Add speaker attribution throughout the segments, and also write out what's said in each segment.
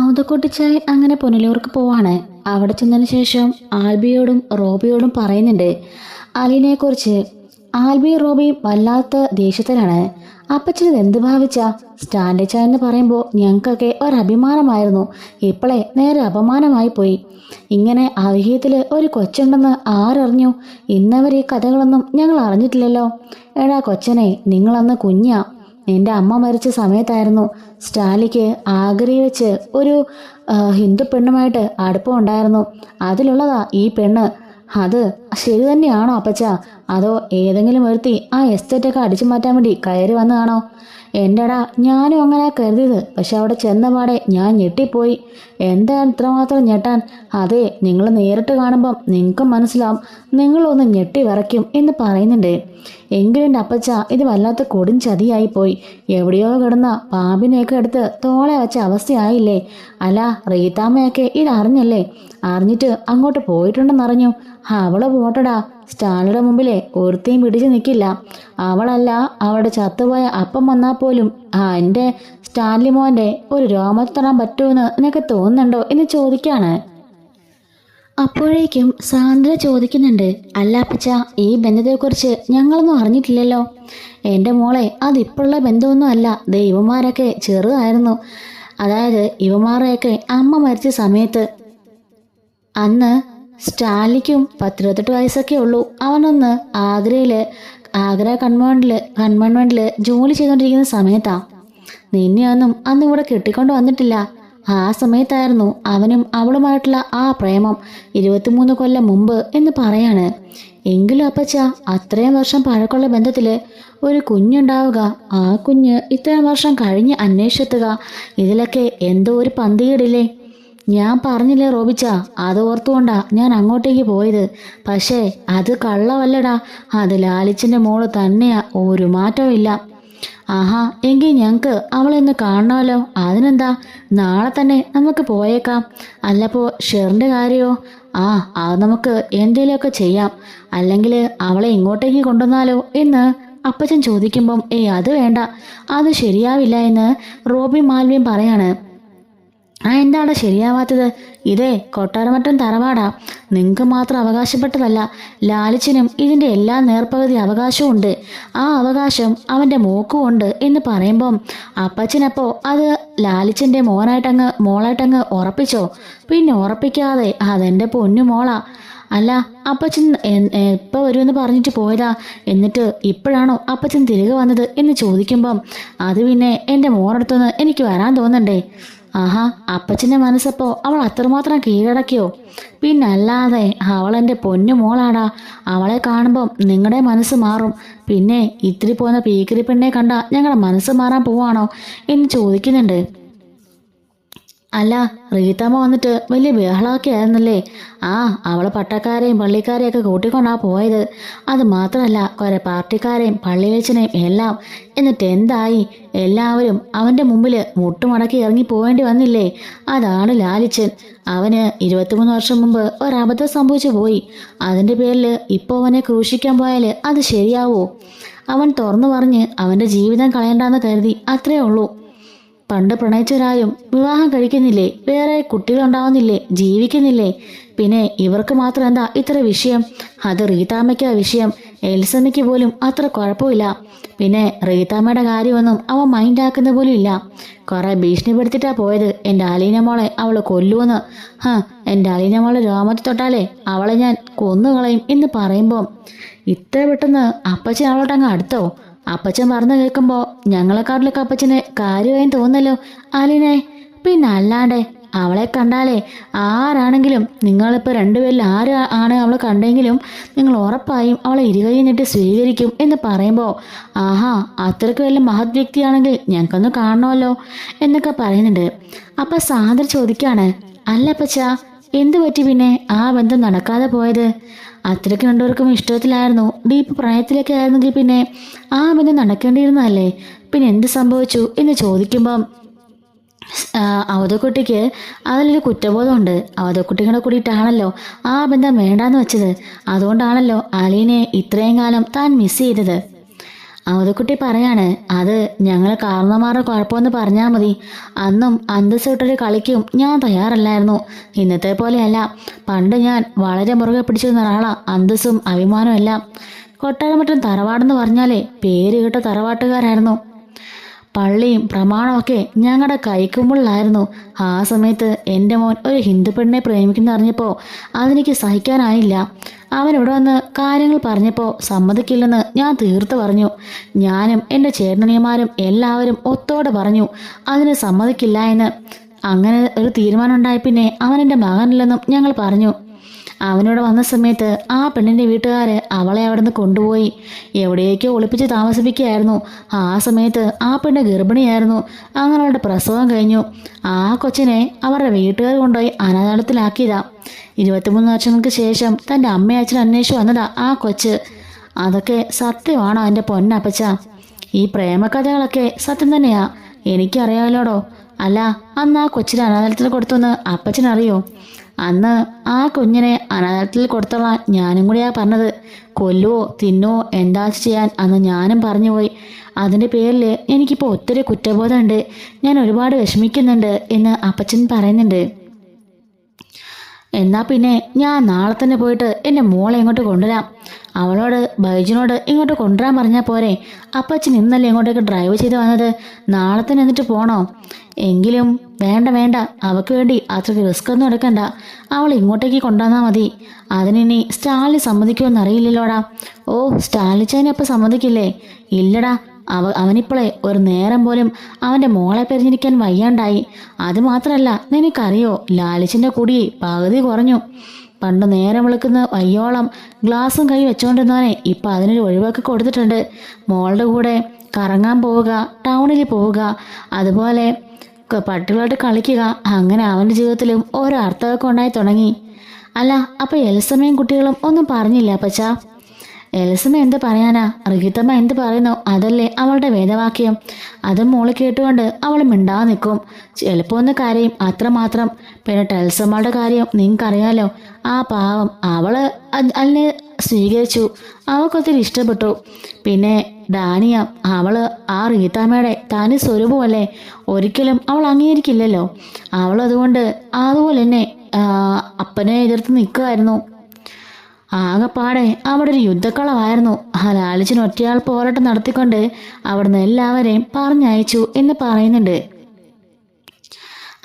Speaker 1: ഔതക്കുട്ടിച്ചായൻ അങ്ങനെ പുനലൂർക്ക് പോവാണ്. അവിടെ ചെന്നതിന് ശേഷം ആൽബിയോടും റോബിയോടും പറയുന്നുണ്ട് അലീനയെക്കുറിച്ച്. ആൽബിയും റോബിയും വല്ലാത്ത ദേഷ്യത്തിലാണ്. അപ്പച്ചനത് എന്ത് ഭാവിച്ച? സ്റ്റാൻലി ചായ എന്ന് പറയുമ്പോൾ ഞങ്ങൾക്കൊക്കെ ഒരഭിമാനമായിരുന്നു. ഇപ്പോളെ നേരെ അപമാനമായി പോയി. ഇങ്ങനെ അവിഹിതത്തിൽ ഒരു കൊച്ചുണ്ടെന്ന് ആരറിഞ്ഞു? ഇന്നവർ ഈ കഥകളൊന്നും ഞങ്ങൾ അറിഞ്ഞിട്ടില്ലല്ലോ. എടാ കൊച്ചനെ, നിങ്ങളന്ന് കുഞ്ഞാ. എൻ്റെ അമ്മ മരിച്ച സമയത്തായിരുന്നു സ്റ്റാലിക്ക് ആഗ്രഹി വെച്ച് ഒരു ഹിന്ദു പെണ്ണുമായിട്ട് അടുപ്പമുണ്ടായിരുന്നു. അതിലുള്ളതാ ഈ പെണ്ണ്. അത് ശരി തന്നെയാണോ അപ്പച്ച? അതോ ഏതെങ്കിലും ഒരുത്തി ആ എസ്റ്റേറ്റൊക്കെ അടിച്ചു മാറ്റാൻ വേണ്ടി കയറി വന്നതാണോ? എൻ്റെടാ, ഞാനും അങ്ങനെ കരുതിയത്. പക്ഷെ അവിടെ ചെന്നപാടെ ഞാൻ ഞെട്ടിപ്പോയി. എന്താണ് ഇത്രമാത്രം ഞെട്ടാൻ? അതെ, നിങ്ങൾ നേരിട്ട് കാണുമ്പം നിങ്ങൾക്കും മനസ്സിലാവും. നിങ്ങളൊന്ന് ഞെട്ടി വിറയ്ക്കും എന്ന് പറയുന്നുണ്ട്. എങ്കിലും എൻ്റെ അപ്പച്ച, ഇത് വല്ലാത്ത കൊടും ചതിയായിപ്പോയി. എവിടെയോ കിടന്ന പാമ്പിനെയൊക്കെ എടുത്ത് തോളെ വെച്ച അവസ്ഥയായില്ലേ? അല്ല, റീതാമ്മയൊക്കെ ഇതറിഞ്ഞല്ലേ? അറിഞ്ഞിട്ട് അങ്ങോട്ട് പോയിട്ടുണ്ടെന്നറിഞ്ഞു. അവള് പോട്ടടാ, സ്റ്റാലിയുടെ മുമ്പിലെ ഒരുത്തേയും പിടിച്ചു നിൽക്കില്ല. അവളല്ല, അവളുടെ ചത്തുപോയ അപ്പം വന്നാൽ പോലും എൻ്റെ സ്റ്റാൻലി മോൻ്റെ ഒരു രോമത്തിൽ തൊടാൻ പറ്റുമെന്ന് നിനക്ക് തോന്നുന്നുണ്ടോ എന്ന് ചോദിക്കാണ്. അപ്പോഴേക്കും സാന്ദ്ര ചോദിക്കുന്നുണ്ട്, അല്ല അപ്പച്ച, ഈ ബന്ധത്തെക്കുറിച്ച് ഞങ്ങളൊന്നും അറിഞ്ഞിട്ടില്ലല്ലോ. എൻ്റെ മോളെ, അതിപ്പോഴുള്ള ബന്ധമൊന്നും അല്ല. ദൈവന്മാരൊക്കെ ചെറുതായിരുന്നു. അതായത് ഇവന്മാരെയൊക്കെ അമ്മ മരിച്ച സമയത്ത്. അന്ന് സ്റ്റാലിക്കും 18 വയസ്സൊക്കെ ഉള്ളൂ. അവനൊന്ന് ആഗ്ര കൺവെൻമെന്റിൽ ജോലി ചെയ്തുകൊണ്ടിരിക്കുന്ന സമയത്താ. നിന്നെയൊന്നും അന്ന് ഇവിടെ കെട്ടിക്കൊണ്ട് വന്നിട്ടില്ല. ആ സമയത്തായിരുന്നു അവനും അവളുമായിട്ടുള്ള ആ പ്രേമം. 23 കൊല്ലം മുമ്പ് എന്ന് പറയാണ്. എങ്കിലും അപ്പച്ച, അത്രയും വർഷം പഴക്കമുള്ള ബന്ധത്തില് ഒരു കുഞ്ഞുണ്ടാവുക, ആ കുഞ്ഞ് ഇത്രയും വർഷം കഴിഞ്ഞ് അന്വേഷിച്ചെത്തുക, ഇതിലൊക്കെ എന്തോ ഒരു പന്തികേടില്ലേ? ഞാൻ പറഞ്ഞില്ലേ റോബിച്ച, അത് ഓർത്തുകൊണ്ടാ ഞാൻ അങ്ങോട്ടേക്ക് പോയത്. പക്ഷേ അത് കള്ളവല്ലടാ, അത് ലാലിച്ചിൻ്റെ മോള് തന്നെയാ. ഒരു മാറ്റവും ഇല്ല. ആഹാ, എങ്കിൽ ഞങ്ങൾക്ക് അവളെന്ന് കാണണമല്ലോ. അതിനെന്താ, നാളെ തന്നെ നമുക്ക് പോയേക്കാം. അല്ലപ്പോൾ ഷെറിൻ്റെ കാര്യമോ? അത് നമുക്ക് എന്തേലുമൊക്കെ ചെയ്യാം. അല്ലെങ്കിൽ അവളെ ഇങ്ങോട്ടേക്ക് കൊണ്ടുവന്നാലോ എന്ന് അപ്പച്ചൻ ചോദിക്കുമ്പം അത് വേണ്ട, അത് ശരിയാവില്ല എന്ന് റോബി മാൽവിയും പറയാണ്. എന്താണ് ശരിയാവാത്തത്? ഇതേ കൊട്ടാരമറ്റം തറവാടാ. നിങ്ങൾക്ക് മാത്രം അവകാശപ്പെട്ടതല്ല, ലാലിച്ചനും ഇതിൻ്റെ എല്ലാ നേർപ്പകുതി അവകാശവും ഉണ്ട്. ആ അവകാശം അവൻ്റെ മോക്കും ഉണ്ട് എന്ന് പറയുമ്പം അപ്പച്ചനപ്പോൾ അത് ലാലിച്ചൻ്റെ മോളായിട്ടങ്ങ് ഉറപ്പിച്ചോ? പിന്നെ ഉറപ്പിക്കാതെ, അതെൻ്റെ പൊന്നു മോളാ. അല്ല, അപ്പച്ചൻ എപ്പോൾ വരുമെന്ന് പറഞ്ഞിട്ട് പോയതാ, എന്നിട്ട് ഇപ്പോഴാണോ അപ്പച്ചൻ തിരികെ വന്നത് എന്ന് ചോദിക്കുമ്പം അത് പിന്നെ എൻ്റെ മോളടുത്തുനിന്ന് എനിക്ക് വരാൻ തോന്നണ്ടേ? ആഹാ, അപ്പച്ചൻ്റെ മനസ്സപ്പോൾ അവൾ അത്രമാത്രം കീഴടക്കിയോ? പിന്നല്ലാതെ, അവളെൻ്റെ പൊന്നു മോളാടാ. അവളെ കാണുമ്പം നിങ്ങളുടെ മനസ്സ് മാറും. പിന്നെ ഇത്തിരി പോകുന്ന പീക്കിരി പെണ്ണെ കണ്ട ഞങ്ങളുടെ മനസ്സ് മാറാൻ പോവാണോ എന്ന് ചോദിക്കുന്നുണ്ട്. അല്ല, റീത്തമ്മ വന്നിട്ട് വലിയ ബഹളമൊക്കെ ആയിരുന്നല്ലേ? അവള് പട്ടക്കാരെയും പള്ളിക്കാരെയും ഒക്കെ കൂട്ടിക്കൊണ്ടാ പോയത്. അത് മാത്രമല്ല, കുറെ പാർട്ടിക്കാരെയും പള്ളിവേച്ചനെയും എല്ലാം. എന്നിട്ട് എന്തായി? എല്ലാവരും അവൻ്റെ മുമ്പിൽ മുട്ടുമടക്കി ഇറങ്ങി പോവേണ്ടി വന്നില്ലേ? അതാണ് ലാലിച്ചൻ. അവന് 23 വർഷം മുമ്പ് ഒരബദ്ധം സംഭവിച്ചു പോയി. അതിൻ്റെ പേരിൽ ഇപ്പോൾ അവനെ ക്രൂശിക്കാൻ പോയാൽ അത് ശരിയാവോ? അവൻ തുറന്നു പറഞ്ഞ് അവൻ്റെ ജീവിതം കളയണ്ടെന്ന് കരുതി, അത്രേ ഉള്ളൂ. പണ്ട് പ്രണയിച്ചവരാരും വിവാഹം കഴിക്കുന്നില്ലേ? വേറെ കുട്ടികളുണ്ടാവുന്നില്ലേ? ജീവിക്കുന്നില്ലേ? പിന്നെ ഇവർക്ക് മാത്രം എന്താ ഇത്ര വിഷയം? അത് റീതാമ്മയ്ക്കാ വിഷയം. എൽസമ്മയ്ക്ക് പോലും അത്ര കുഴപ്പമില്ല. പിന്നെ റീതാമ്മയുടെ കാര്യമൊന്നും അവൻ മൈൻഡാക്കുന്ന പോലും ഇല്ല. കുറെ ഭീഷണിപ്പെടുത്തിട്ടാ പോയത്. എൻ്റെ അലീന മോളെ അവൾ കൊല്ലുമെന്ന്. എൻ്റെ അലീന മോളെ രോമത്തിൽ തൊട്ടാലേ അവളെ ഞാൻ കൊന്നുകളയും എന്ന് പറയുമ്പോൾ ഇത്ര പെട്ടെന്ന് അപ്പച്ചൻ അവളോട്ടങ്ങ് അടുത്തോ? അപ്പച്ചൻ പറഞ്ഞു കേൾക്കുമ്പോൾ ഞങ്ങളെക്കാട്ടിലൊക്കെ അപ്പച്ചന് കാര്യമായും തോന്നല്ലോ അലീനെ. പിന്നെ അല്ലാണ്ട് അവളെ കണ്ടാലേ ആരാണെങ്കിലും, നിങ്ങളിപ്പോൾ രണ്ടുപേരിൽ ആണ് അവളെ കണ്ടെങ്കിലും നിങ്ങൾ ഉറപ്പായും അവളെ ഇരുകൈ നീട്ടി സ്വീകരിക്കും എന്ന് പറയുമ്പോൾ അത്രയ്ക്ക് വല്ല മഹത് വ്യക്തിയാണെങ്കിൽ ഞങ്ങൾക്കൊന്ന് കാണണമല്ലോ എന്നൊക്കെ പറയുന്നുണ്ട്. അപ്പം സാന്ദ്ര ചോദിക്കാണ്, അല്ല അപ്പച്ച, എന്തു പറ്റി പിന്നെ ആ ബന്ധം നടക്കാതെ പോയത്? അത്രയ്ക്ക് രണ്ടുപേർക്കും ഇഷ്ടത്തിലായിരുന്നു, ഡീപ്പ് പ്രണയത്തിലൊക്കെ ആയിരുന്നെങ്കിൽ പിന്നെ ആ ബന്ധം നടക്കേണ്ടിയിരുന്നതല്ലേ? പിന്നെ എന്ത് സംഭവിച്ചു എന്ന് ചോദിക്കുമ്പം അവതക്കുട്ടിക്ക് അതിലൊരു കുറ്റബോധമുണ്ട്. അവതക്കുട്ടികളെ കൂടിയിട്ടാണല്ലോ ആ ബന്ധം വേണ്ടാന്ന് വെച്ചത്. അതുകൊണ്ടാണല്ലോ അലീനെ ഇത്രയും കാലം താൻ മിസ് ചെയ്തത്. അവതക്കുട്ടി പറയാണ്, അത് ഞങ്ങൾ കാരണന്മാരുടെ കുഴപ്പമെന്ന് പറഞ്ഞാൽ മതി. അന്നും അന്തസ്സ് വിട്ടൊരു കളിക്കും ഞാൻ തയ്യാറല്ലായിരുന്നു. ഇന്നത്തെ പോലെയല്ല. പണ്ട് ഞാൻ വളരെ മുറുകെ പിടിച്ചിരുന്ന ഒരാളാ അന്തസ്സും അഭിമാനവും എല്ലാം. കൊട്ടാരമറ്റം തറവാടെന്ന് പറഞ്ഞാലേ പേര് കേട്ട തറവാട്ടുകാരായിരുന്നു. പള്ളിയും പ്രമാണമൊക്കെ ഞങ്ങളുടെ കൈക്കുമ്പിളിലായിരുന്നു. ആ സമയത്ത് എൻ്റെ മോൻ ഒരു ഹിന്ദു പെണ്ണിനെ പ്രേമിക്കുന്ന അറിഞ്ഞപ്പോൾ അതെനിക്ക് സഹിക്കാനായില്ല. അവനിവിടെ വന്ന് കാര്യങ്ങൾ പറഞ്ഞപ്പോൾ സമ്മതിക്കില്ലെന്ന് ഞാൻ തീർത്ത് പറഞ്ഞു. ഞാനും എൻ്റെ ചേട്ടനിയന്മാരും എല്ലാവരും ഒത്തോടെ പറഞ്ഞു അതിന് സമ്മതിക്കില്ല എന്ന്. അങ്ങനെ ഒരു തീരുമാനം ഉണ്ടായി പിന്നെ അവൻ എൻ്റെ മകനില്ലെന്നും ഞങ്ങൾ പറഞ്ഞു. അവനോട് വന്ന സമയത്ത് ആ പെണ്ണിൻ്റെ വീട്ടുകാര് അവളെ അവിടെ നിന്ന് കൊണ്ടുപോയി എവിടേക്കോ ഒളിപ്പിച്ച് താമസിപ്പിക്കുകയായിരുന്നു. ആ സമയത്ത് ആ പെണ്ണ് ഗർഭിണിയായിരുന്നു. അങ്ങനെ അവളുടെ പ്രസവം കഴിഞ്ഞു. ആ കൊച്ചിനെ അവരുടെ വീട്ടുകാർ കൊണ്ടുപോയി അനാഥാലയത്തിലാക്കിയതാ. 23 വർഷങ്ങൾക്ക് ശേഷം തൻ്റെ അമ്മയച്ഛൻ അന്വേഷിച്ചു വന്നതാ ആ കൊച്ച്. അതൊക്കെ സത്യമാണോ എൻ്റെ പൊന്നപ്പച്ച? ഈ പ്രേമകഥകളൊക്കെ സത്യം തന്നെയാ. എനിക്കറിയാമല്ലോടോ. അല്ല, അന്ന് ആ കൊച്ചിനെ അനാഥാലയത്തിൽ കൊടുത്തെന്ന് അപ്പച്ചനറിയോ? അന്ന് ആ കുഞ്ഞിനെ അനാഥാലയത്തിൽ കൊടുത്തോളാൻ ഞാനും കൂടിയാ പറഞ്ഞത്. കൊല്ലുവോ തിന്നുവോ എന്താ ചെയ്യാൻ അന്ന് ഞാനും പറഞ്ഞുപോയി. അതിൻ്റെ പേരിൽ എനിക്കിപ്പോൾ ഒത്തിരി കുറ്റബോധമുണ്ട്. ഞാൻ ഒരുപാട് വിഷമിക്കുന്നുണ്ട് എന്ന് അപ്പച്ചൻ പറയുന്നുണ്ട്. എന്നാ പിന്നെ ഞാൻ നാളെ തന്നെ പോയിട്ട് എൻ്റെ മോളെ ഇങ്ങോട്ട് കൊണ്ടുവരാം. അവളോട് ബൈജുനോട് ഇങ്ങോട്ട് കൊണ്ടുവരാൻ പറഞ്ഞാൽ പോരെ? അപ്പച്ചൻ ഇന്നല്ലേ ഇങ്ങോട്ടേക്ക് ഡ്രൈവ് ചെയ്ത് വന്നത്, നാളെ തന്നെ എന്നിട്ട് പോണോ? എങ്കിലും വേണ്ട വേണ്ട, അവൾക്ക് വേണ്ടി അത്രയ്ക്ക് റിസ്ക് ഒന്നും എടുക്കണ്ട. അവൾ ഇങ്ങോട്ടേക്ക് കൊണ്ടുവന്നാൽ മതി. അതിനി സ്റ്റാലിൻ സമ്മതിക്കുമെന്ന് അറിയില്ലല്ലോടാ. ഓ, സ്റ്റാലിച്ചതിനപ്പം സമ്മതിക്കില്ലേ? ഇല്ലടാ, അവനിപ്പോളെ ഒരു നേരം പോലും അവൻ്റെ മോളെ പെരിഞ്ഞിരിക്കാൻ വയ്യാണ്ടായി. അതുമാത്രമല്ല, നിനക്കറിയോ ലാലിച്ചിൻ്റെ കുടി പകുതി കുറഞ്ഞു. പണ്ട് നേരം വിളിക്കുന്ന വയ്യോളം ഗ്ലാസും കൈ വെച്ചുകൊണ്ടിരുന്നവനെ ഇപ്പം അതിനൊരു ഒഴിവാക്കി കൊടുത്തിട്ടുണ്ട്. മോളുടെ കൂടെ കറങ്ങാൻ പോവുക, ടൗണിൽ പോവുക, അതുപോലെ പട്ടികളായിട്ട് കളിക്കുക. അങ്ങനെ അവൻ്റെ ജീവിതത്തിലും ഓരോ അർത്ഥമൊക്കെ ഉണ്ടായി തുടങ്ങി. അല്ല, അപ്പം എൽസമ്മയും കുട്ടികളും ഒന്നും പറഞ്ഞില്ല അപ്പച്ചാ? എൽസമ്മ എന്ത് പറയാനാ? റീത്തമ്മ എന്ത് പറയുന്നു അതല്ലേ അവളുടെ വേദവാക്യം. അതും മോള് കേട്ടുകൊണ്ട് അവൾ മിണ്ടാതെ നിൽക്കും. ചിലപ്പോൾ ഒന്ന് കരയും, അത്രമാത്രം. പിന്നെ ടെൽസമ്മളുടെ കാര്യം നിങ്ങൾക്കറിയാലോ. ആ പാവം അവള് അതിനെ സ്വീകരിച്ചു. അവൾക്കൊത്തിരി ഇഷ്ടപ്പെട്ടു. പിന്നെ ഡാനിയ, അവള് ആ റീത്താമ്മയുടെ തനി സ്വരൂപമല്ലേ. ഒരിക്കലും അവൾ അംഗീകരിക്കില്ലല്ലോ. അവളതുകൊണ്ട് അതുപോലെ തന്നെ അപ്പനെ എതിർത്ത് നിൽക്കുമായിരുന്നു. ആകെപ്പാടെ അവിടെ ഒരു യുദ്ധക്കളമായിരുന്നു. ആ ലാലിച്ചൻ ഒറ്റയാൾ പോരാട്ടം നടത്തിക്കൊണ്ട് അവിടുന്ന് എല്ലാവരെയും പറഞ്ഞയച്ചു എന്ന് പറയുന്നുണ്ട്.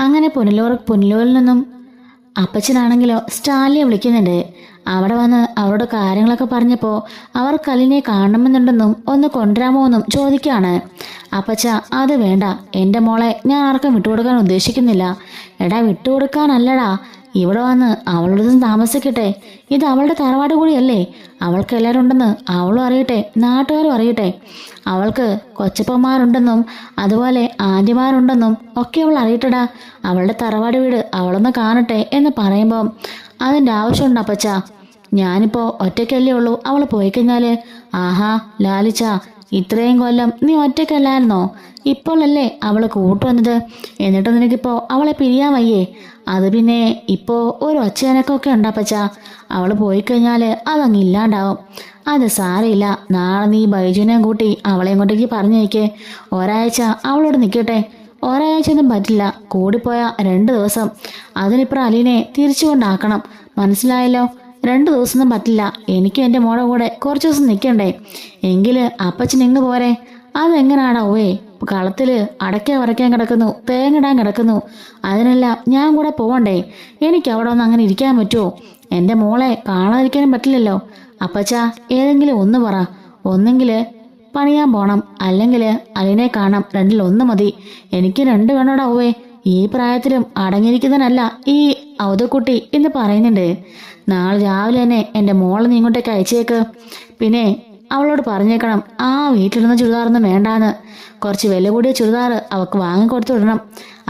Speaker 1: അങ്ങനെ പുനലൂരിൽ നിന്നും അപ്പച്ചനാണെങ്കിലോ സ്റ്റാലിനെ വിളിക്കുന്നുണ്ട്. അവിടെ വന്ന് അവരോട് കാര്യങ്ങളൊക്കെ പറഞ്ഞപ്പോൾ അവർ കല്ലിനെ കാണണമെന്നുണ്ടെന്നും ഒന്ന് കൊണ്ടുവരാമോ എന്നും ചോദിക്കുകയാണ്. അപ്പച്ച, അത് വേണ്ട, എൻ്റെ മോളെ ഞാൻ ആർക്കും വിട്ടുകൊടുക്കാൻ ഉദ്ദേശിക്കുന്നില്ല. എടാ, വിട്ടുകൊടുക്കാനല്ലടാ, ഇവിടെ വന്ന് അവളുടെ താമസിക്കട്ടെ. ഇത് അവളുടെ തറവാട് കൂടിയല്ലേ. അവൾക്ക് എല്ലാവരും ഉണ്ടെന്ന് അവളും അറിയട്ടെ, നാട്ടുകാരും അറിയട്ടെ. അവൾക്ക് കൊച്ചപ്പന്മാരുണ്ടെന്നും അതുപോലെ ആൻറ്റിമാരുണ്ടെന്നും ഒക്കെ അവൾ അറിയട്ടടാ. അവളുടെ തറവാട് വീട് അവളൊന്ന് കാണട്ടെ എന്ന് പറയുമ്പം അതിൻ്റെ ആവശ്യമുണ്ട് അപ്പച്ച. ഞാനിപ്പോൾ ഒറ്റയ്ക്കല്ലേ ഉള്ളൂ. അവൾ പോയി കഴിഞ്ഞാൽ ആഹാ ലാലിച്ച, ഇത്രയും കൊല്ലം നീ ഒറ്റയ്ക്കല്ലായിരുന്നോ? ഇപ്പോഴല്ലേ അവൾ കൂട്ടുവന്നത്. എന്നിട്ട് നിനക്കിപ്പോൾ അവളെ പിരിയാൻ വയ്യേ? അത് പിന്നെ ഇപ്പോൾ ഒരു ഒച്ചയനക്കൊക്കെ ഉണ്ടപ്പച്ച. അവൾ പോയി കഴിഞ്ഞാൽ അതങ്ങ് ഇല്ലാണ്ടാവും. അത് സാരമില്ല, നാളെ നീ ബൈജുവിനെയും കൂട്ടി അവളെ ഇങ്ങോട്ടേക്ക് പറഞ്ഞേക്ക്. ഒരാഴ്ച അവളോട് നിൽക്കട്ടെ. ഒരാഴ്ചയൊന്നും പറ്റില്ല, കൂടിപ്പോയ 2 ദിവസം. അതിനിപ്പുറം അലീനെ തിരിച്ചു കൊണ്ടാക്കണം, മനസ്സിലായല്ലോ? 2 ദിവസമൊന്നും പറ്റില്ല. എനിക്കും എൻ്റെ മോടെ കൂടെ കുറച്ച് ദിവസം നിൽക്കണ്ടേ? എങ്കിൽ അപ്പച്ചൻ ഇങ്ങ് പോരെ. അതെങ്ങനാടാ ഓയേ? കളത്തിൽ അടയ്ക്ക വരയ്ക്കാൻ കിടക്കുന്നു, തേങ്ങിടാൻ കിടക്കുന്നു. അതിനെല്ലാം ഞാൻ കൂടെ പോവണ്ടേ? എനിക്ക് അവിടെ ഒന്ന് അങ്ങനെ ഇരിക്കാൻ പറ്റുമോ? എൻ്റെ മോളെ കാണാതിരിക്കാനും പറ്റില്ലല്ലോ. അപ്പച്ച, ഏതെങ്കിലും ഒന്ന് പറ. ഒന്നെങ്കിൽ പണിയാൻ പോണം, അല്ലെങ്കിൽ അലിനെ കാണാം. 2ൽ 1 മതി. എനിക്ക് 2 വേണോടാ ഓവേ. ഈ പ്രായത്തിലും അടങ്ങിയിരിക്കുന്നതിനല്ല ഈ ഔതക്കുട്ടി എന്ന് പറയുന്നുണ്ട്. നാളെ രാവിലെ തന്നെ എൻ്റെ മോളെ നീ ഇങ്ങോട്ടേക്ക് അയച്ചേക്ക്. പിന്നെ അവളോട് പറഞ്ഞേക്കണം ആ വീട്ടിലിരുന്ന ചുരിദാറൊന്നും വേണ്ടാന്ന്. കുറച്ച് വില കൂടിയ ചുരിദാർ അവൾക്ക് വാങ്ങിക്കൊടുത്തു വിടണം.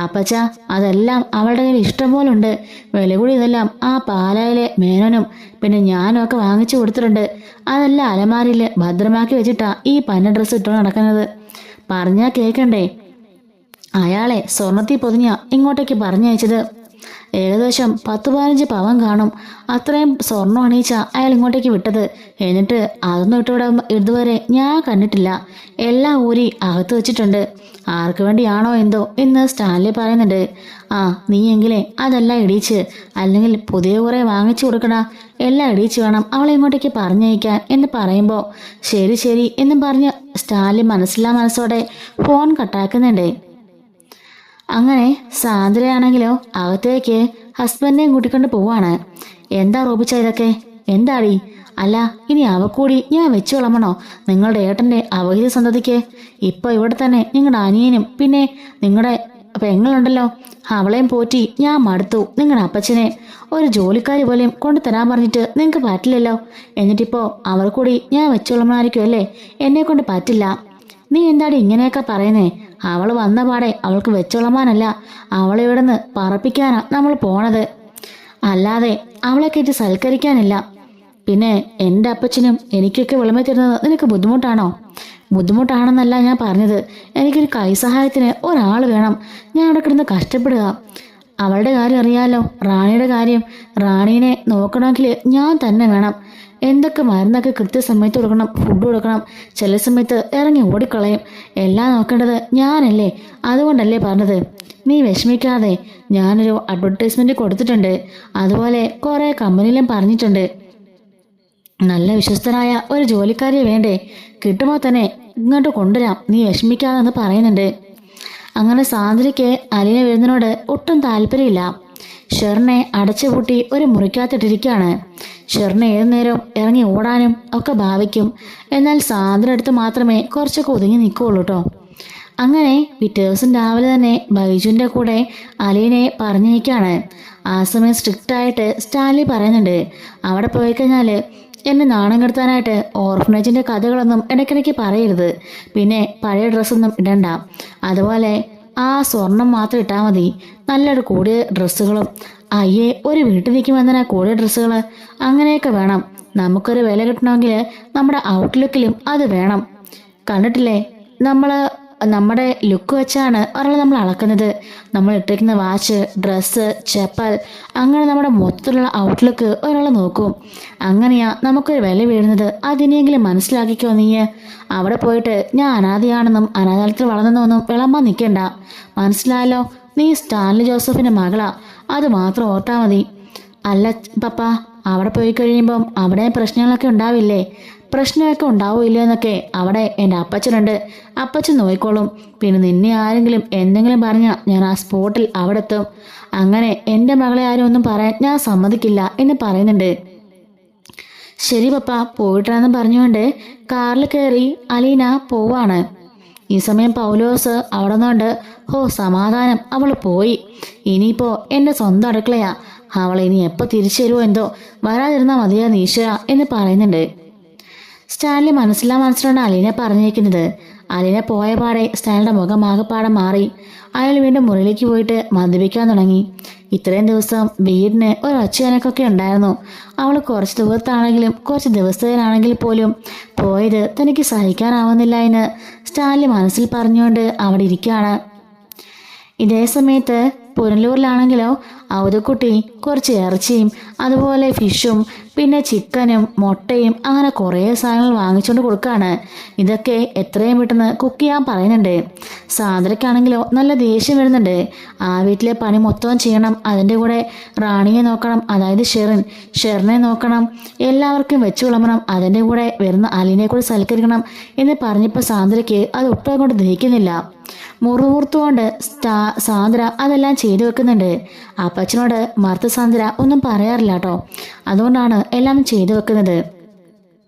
Speaker 1: അപ്പച്ച, അതെല്ലാം അവളുടെ കയ്യിൽ ഇഷ്ടം പോലെ ഉണ്ട്. വില കൂടിയതെല്ലാം ആ പാലായിലെ മേനോനും പിന്നെ ഞാനും ഒക്കെ വാങ്ങിച്ചു കൊടുത്തിട്ടുണ്ട്. അതെല്ലാം അലമാരിയിൽ ഭദ്രമാക്കി വെച്ചിട്ടാ ഈ പന്ന ഡ്രസ്സ് ഇട്ടോ നടക്കുന്നത്. പറഞ്ഞാൽ കേൾക്കണ്ടേ? അയാളെ സ്വർണത്തിൽ പൊതിഞ്ഞ ഇങ്ങോട്ടേക്ക് പറഞ്ഞയച്ചത്. ഏകദേശം 10-15 പവൻ കാണും. അത്രയും സ്വർണ്ണം അണിയിച്ച അയാൾ ഇങ്ങോട്ടേക്ക് വിട്ടത്. എന്നിട്ട് അതൊന്നും ഇട്ടവിടെ ഇതുവരെ ഞാൻ കണ്ടിട്ടില്ല. എല്ലാം ഊരി അകത്ത് വെച്ചിട്ടുണ്ട്. ആർക്ക് വേണ്ടിയാണോ എന്തോ എന്ന് സ്റ്റാൻലി പറയുന്നുണ്ട്. ആ നീ എങ്കിലേ അതെല്ലാം ഇടിയിച്ച്, അല്ലെങ്കിൽ പുതിയ കുറേ വാങ്ങിച്ചു കൊടുക്കണ, എല്ലാം ഇടിയിച്ച് വേണം അവളെ ഇങ്ങോട്ടേക്ക് പറഞ്ഞയക്കാൻ എന്ന് പറയുമ്പോൾ ശരി ശരി എന്നും പറഞ്ഞ് സ്റ്റാൻലി മനസ്സോടെ ഫോൺ കട്ടാക്കുന്നുണ്ട്. അങ്ങനെ സാന്ദ്രയാണെങ്കിലോ അകത്തേക്ക് ഹസ്ബൻഡിനെയും കൂട്ടിക്കൊണ്ട് പോവാണ്. എന്താ റോബിച്ച ഇതൊക്കെ? എന്താടി? അല്ല, ഇനി അവക്കൂടി ഞാൻ വെച്ചു വിളമ്പണോ നിങ്ങളുടെ ഏട്ടൻ്റെ അവഹിത സന്തതിക്ക്? ഇപ്പോൾ ഇവിടെ തന്നെ നിങ്ങളുടെ അനിയനും പിന്നെ നിങ്ങളുടെ പെങ്ങളുണ്ടല്ലോ, അവളെയും പോറ്റി ഞാൻ മടുത്തു. നിങ്ങളുടെ അപ്പച്ചനെ ഒരു ജോലിക്കാരി പോലെയും കൊണ്ടുതരാൻ പറഞ്ഞിട്ട് നിങ്ങൾക്ക് പറ്റില്ലല്ലോ. എന്നിട്ടിപ്പോൾ അവർ കൂടി ഞാൻ വെച്ചു വിളമ്പണമായിരിക്കും അല്ലേ? എന്നെ കൊണ്ട് പറ്റില്ല. നീ എന്താടി ഇങ്ങനെയൊക്കെ പറയുന്നേ? അവൾ വന്ന പാടെ അവൾക്ക് വെച്ചുളമാനല്ല, അവളെ ഇവിടെ നിന്ന് പറപ്പിക്കാനാ നമ്മൾ പോണത്, അല്ലാതെ അവളെ കയറ്റി സൽക്കരിക്കാനില്ല. പിന്നെ എൻ്റെ അപ്പച്ചനും എനിക്കൊക്കെ വിളമ്പി തരുന്നത് നിനക്ക് ബുദ്ധിമുട്ടാണോ? ബുദ്ധിമുട്ടാണെന്നല്ല ഞാൻ പറഞ്ഞത്. എനിക്കൊരു കൈസഹായത്തിന് ഒരാൾ വേണം. ഞാൻ അവിടെ കിടന്ന് കഷ്ടപ്പെടുക. അവളുടെ കാര്യം അറിയാലോ, റാണിയുടെ കാര്യം. റാണീനെ നോക്കണമെങ്കിൽ ഞാൻ തന്നെ വേണം. എന്തൊക്കെ മരുന്നൊക്കെ കൃത്യസമയത്ത് കൊടുക്കണം, ഫുഡ് കൊടുക്കണം, ചില സമയത്ത് ഇറങ്ങി ഓടിക്കളയും. എല്ലാം നോക്കേണ്ടത് ഞാനല്ലേ? അതുകൊണ്ടല്ലേ പറഞ്ഞത്. നീ വിഷമിക്കാതെ, ഞാനൊരു അഡ്വർടൈസ്മെൻറ്റ് കൊടുത്തിട്ടുണ്ട്. അതുപോലെ കുറേ കമ്പനിയിലും പറഞ്ഞിട്ടുണ്ട്. നല്ല വിശ്വസ്തനായ ഒരു ജോലിക്കാരിയെ വേണ്ടേ? കിട്ടുമ്പോൾ തന്നെ ഇങ്ങോട്ട് കൊണ്ടുവരാം, നീ വിഷമിക്കാതെന്ന് പറയുന്നുണ്ട്. അങ്ങനെ സാന്ദ്രയ്ക്ക് അലീന വരുന്നതിനോട് ഒട്ടും താല്പര്യമില്ല. ഷെറിനെ അടച്ചുപൂട്ടി ഒരു മുറിക്കകത്തിട്ടിരിക്കുകയാണ്. ഷെറിന് ഏതു നേരവും ഇറങ്ങി ഓടാനും ഒക്കെ ഭാവിക്കും. എന്നാൽ സാന്ദ്ര അടുത്ത് മാത്രമേ കുറച്ചൊക്കെ ഒതുങ്ങി നിൽക്കുകയുള്ളൂ കേട്ടോ. അങ്ങനെ പിറ്റേ ദിവസം രാവിലെ തന്നെ ബൈജുവിൻ്റെ കൂടെ അലീനയെ പറഞ്ഞേക്കാണ്. ആ സമയം സ്ട്രിക്റ്റായിട്ട് സ്റ്റാൻലി പറയുന്നുണ്ട്, അവിടെ പോയി കഴിഞ്ഞാൽ എന്നെ നാണം കെടുത്താനായിട്ട് ഓർഫനേജിൻ്റെ കഥകളൊന്നും ഇടയ്ക്കിടയ്ക്ക് പറയരുത്. പിന്നെ പഴയ ഡ്രസ്സൊന്നും ഇടണ്ട. അതുപോലെ ആ സ്വർണം മാത്രം ഇട്ടാൽ മതി. നല്ലൊരു കൂടിയ ഡ്രസ്സുകളും. അയ്യേ, ഒരു വീട്ടിൽ നിൽക്കുമെന്നാ കൂടിയ ഡ്രസ്സുകൾ? അങ്ങനെയൊക്കെ വേണം. നമുക്കൊരു വില കിട്ടണമെങ്കിൽ നമ്മുടെ ഔട്ട്ലുക്കിലും അത് വേണം. കണ്ടിട്ടില്ലേ, നമ്മുടെ ലുക്ക് വെച്ചാണ് ഒരാൾ നമ്മൾ അളക്കുന്നത്. നമ്മൾ ഇട്ടിരിക്കുന്ന വാച്ച്, ഡ്രസ്സ്, ചെപ്പൽ, അങ്ങനെ നമ്മുടെ മൊത്തത്തിലുള്ള ഔട്ട്ലുക്ക് ഒരാൾ നോക്കും. അങ്ങനെയാ നമുക്കൊരു വില വീഴുന്നത്. അതിനെങ്കിലും മനസ്സിലാക്കിക്കോ നീ. അവിടെ പോയിട്ട് ഞാൻ അനാഥയാണെന്നും അനാഥാലയത്തിൽ വളർന്നെന്നൊന്നും വിളമ്പാൻ നിൽക്കണ്ട. മനസ്സിലായല്ലോ? നീ സ്റ്റാൻലി ജോസഫിൻ്റെ മകളാ, അത് മാത്രം ഓർത്താൽ മതി. അല്ല പപ്പ, അവിടെ പോയി കഴിയുമ്പം അവിടെ പ്രശ്നങ്ങളൊക്കെ ഉണ്ടാവില്ലേ? പ്രശ്നമൊക്കെ ഉണ്ടാവില്ല എന്നൊക്കെ അവിടെ എൻ്റെ അപ്പച്ചനുണ്ട്. അപ്പച്ചൻ നോയിക്കോളും. പിന്നെ നിന്നെ ആരെങ്കിലും എന്തെങ്കിലും പറഞ്ഞാൽ ഞാൻ ആ സ്പോട്ടിൽ അവിടെ എത്തും. അങ്ങനെ എൻ്റെ മകളെ ആരും ഒന്നും പറയാൻ ഞാൻ സമ്മതിക്കില്ല എന്ന് പറയുന്നുണ്ട്. ശരി പപ്പ, പോയിട്ടാണെന്ന് പറഞ്ഞുകൊണ്ട് കാറിൽ കയറി അലീന പോവാണ്. ഈ സമയം പൗലോസ് അവിടെ നിന്നുകൊണ്ട്, ഹോ സമാധാനം, അവൾ പോയി. ഇനിയിപ്പോൾ എൻ്റെ സ്വന്തം അടുക്കളയാ. അവൾ ഇനി എപ്പോൾ തിരിച്ചു തരുമോ എന്തോ, വരാതിരുന്നാൽ മതിയാ ഈശ്വര എന്ന് പറയുന്നുണ്ട്. സ്റ്റാൻലി മനസ്സിലാണ് അലീനെ പറഞ്ഞേക്കുന്നത്. അലീന പോയ പാടെ സ്റ്റാൻലിയുടെ മുഖം ആകെപ്പാടെ മാറി. അയാൾ വീണ്ടും മുറിയിലേക്ക് പോയിട്ട് മദ്യപിക്കാൻ തുടങ്ങി. ഇത്രയും ദിവസം വീടിന് ഒരു ഒച്ചയനക്കൊക്കെ ഉണ്ടായിരുന്നു. അവൾ കുറച്ച് ദൂരത്താണെങ്കിലും കുറച്ച് ദിവസത്തിലാണെങ്കിൽ പോലും പോയത് തനിക്ക് സഹിക്കാനാവുന്നില്ല എന്ന് സ്റ്റാൻലി മനസ്സിൽ പറഞ്ഞുകൊണ്ട് അവിടെ ഇരിക്കുകയാണ്. ഇതേ സമയത്ത് പുനലൂരിലാണെങ്കിലോ ഔതുക്കുട്ടി കുറച്ച് ഇറച്ചിയും അതുപോലെ ഫിഷും പിന്നെ ചിക്കനും മുട്ടയും അങ്ങനെ കുറേ സാധനങ്ങൾ വാങ്ങിച്ചുകൊണ്ട് കൊടുക്കുകയാണ്. ഇതൊക്കെ എത്രയും പെട്ടെന്ന് കുക്ക് ചെയ്യാൻ പറയുന്നുണ്ട്. സാന്ദ്രയ്ക്കാണെങ്കിലോ നല്ല ദേഷ്യം വരുന്നുണ്ട്. ആ വീട്ടിലെ പണി മൊത്തം ചെയ്യണം, അതിൻ്റെ കൂടെ റാണിയെ നോക്കണം, അതായത് ഷെറിനെ നോക്കണം, എല്ലാവർക്കും വെച്ച് വിളമ്പണം, അതിൻ്റെ കൂടെ വരുന്ന അലീനെ കൂടെ സൽക്കരിക്കണം എന്ന് പറഞ്ഞപ്പോൾ സാന്ദ്രയ്ക്ക് അത് ഒട്ടും അങ്ങോട്ട് ദഹിക്കുന്നില്ല. മുറുമുറുത്തുകൊണ്ട് സാന്ദ്ര അതെല്ലാം ചെയ്തു വെക്കുന്നുണ്ട്. അപ്പച്ചനോട് മറുത്ത സാന്ദ്ര ഒന്നും പറയാറില്ല കേട്ടോ. അതുകൊണ്ടാണ് എല്ലാം ചെയ്തു വെക്കുന്നത്.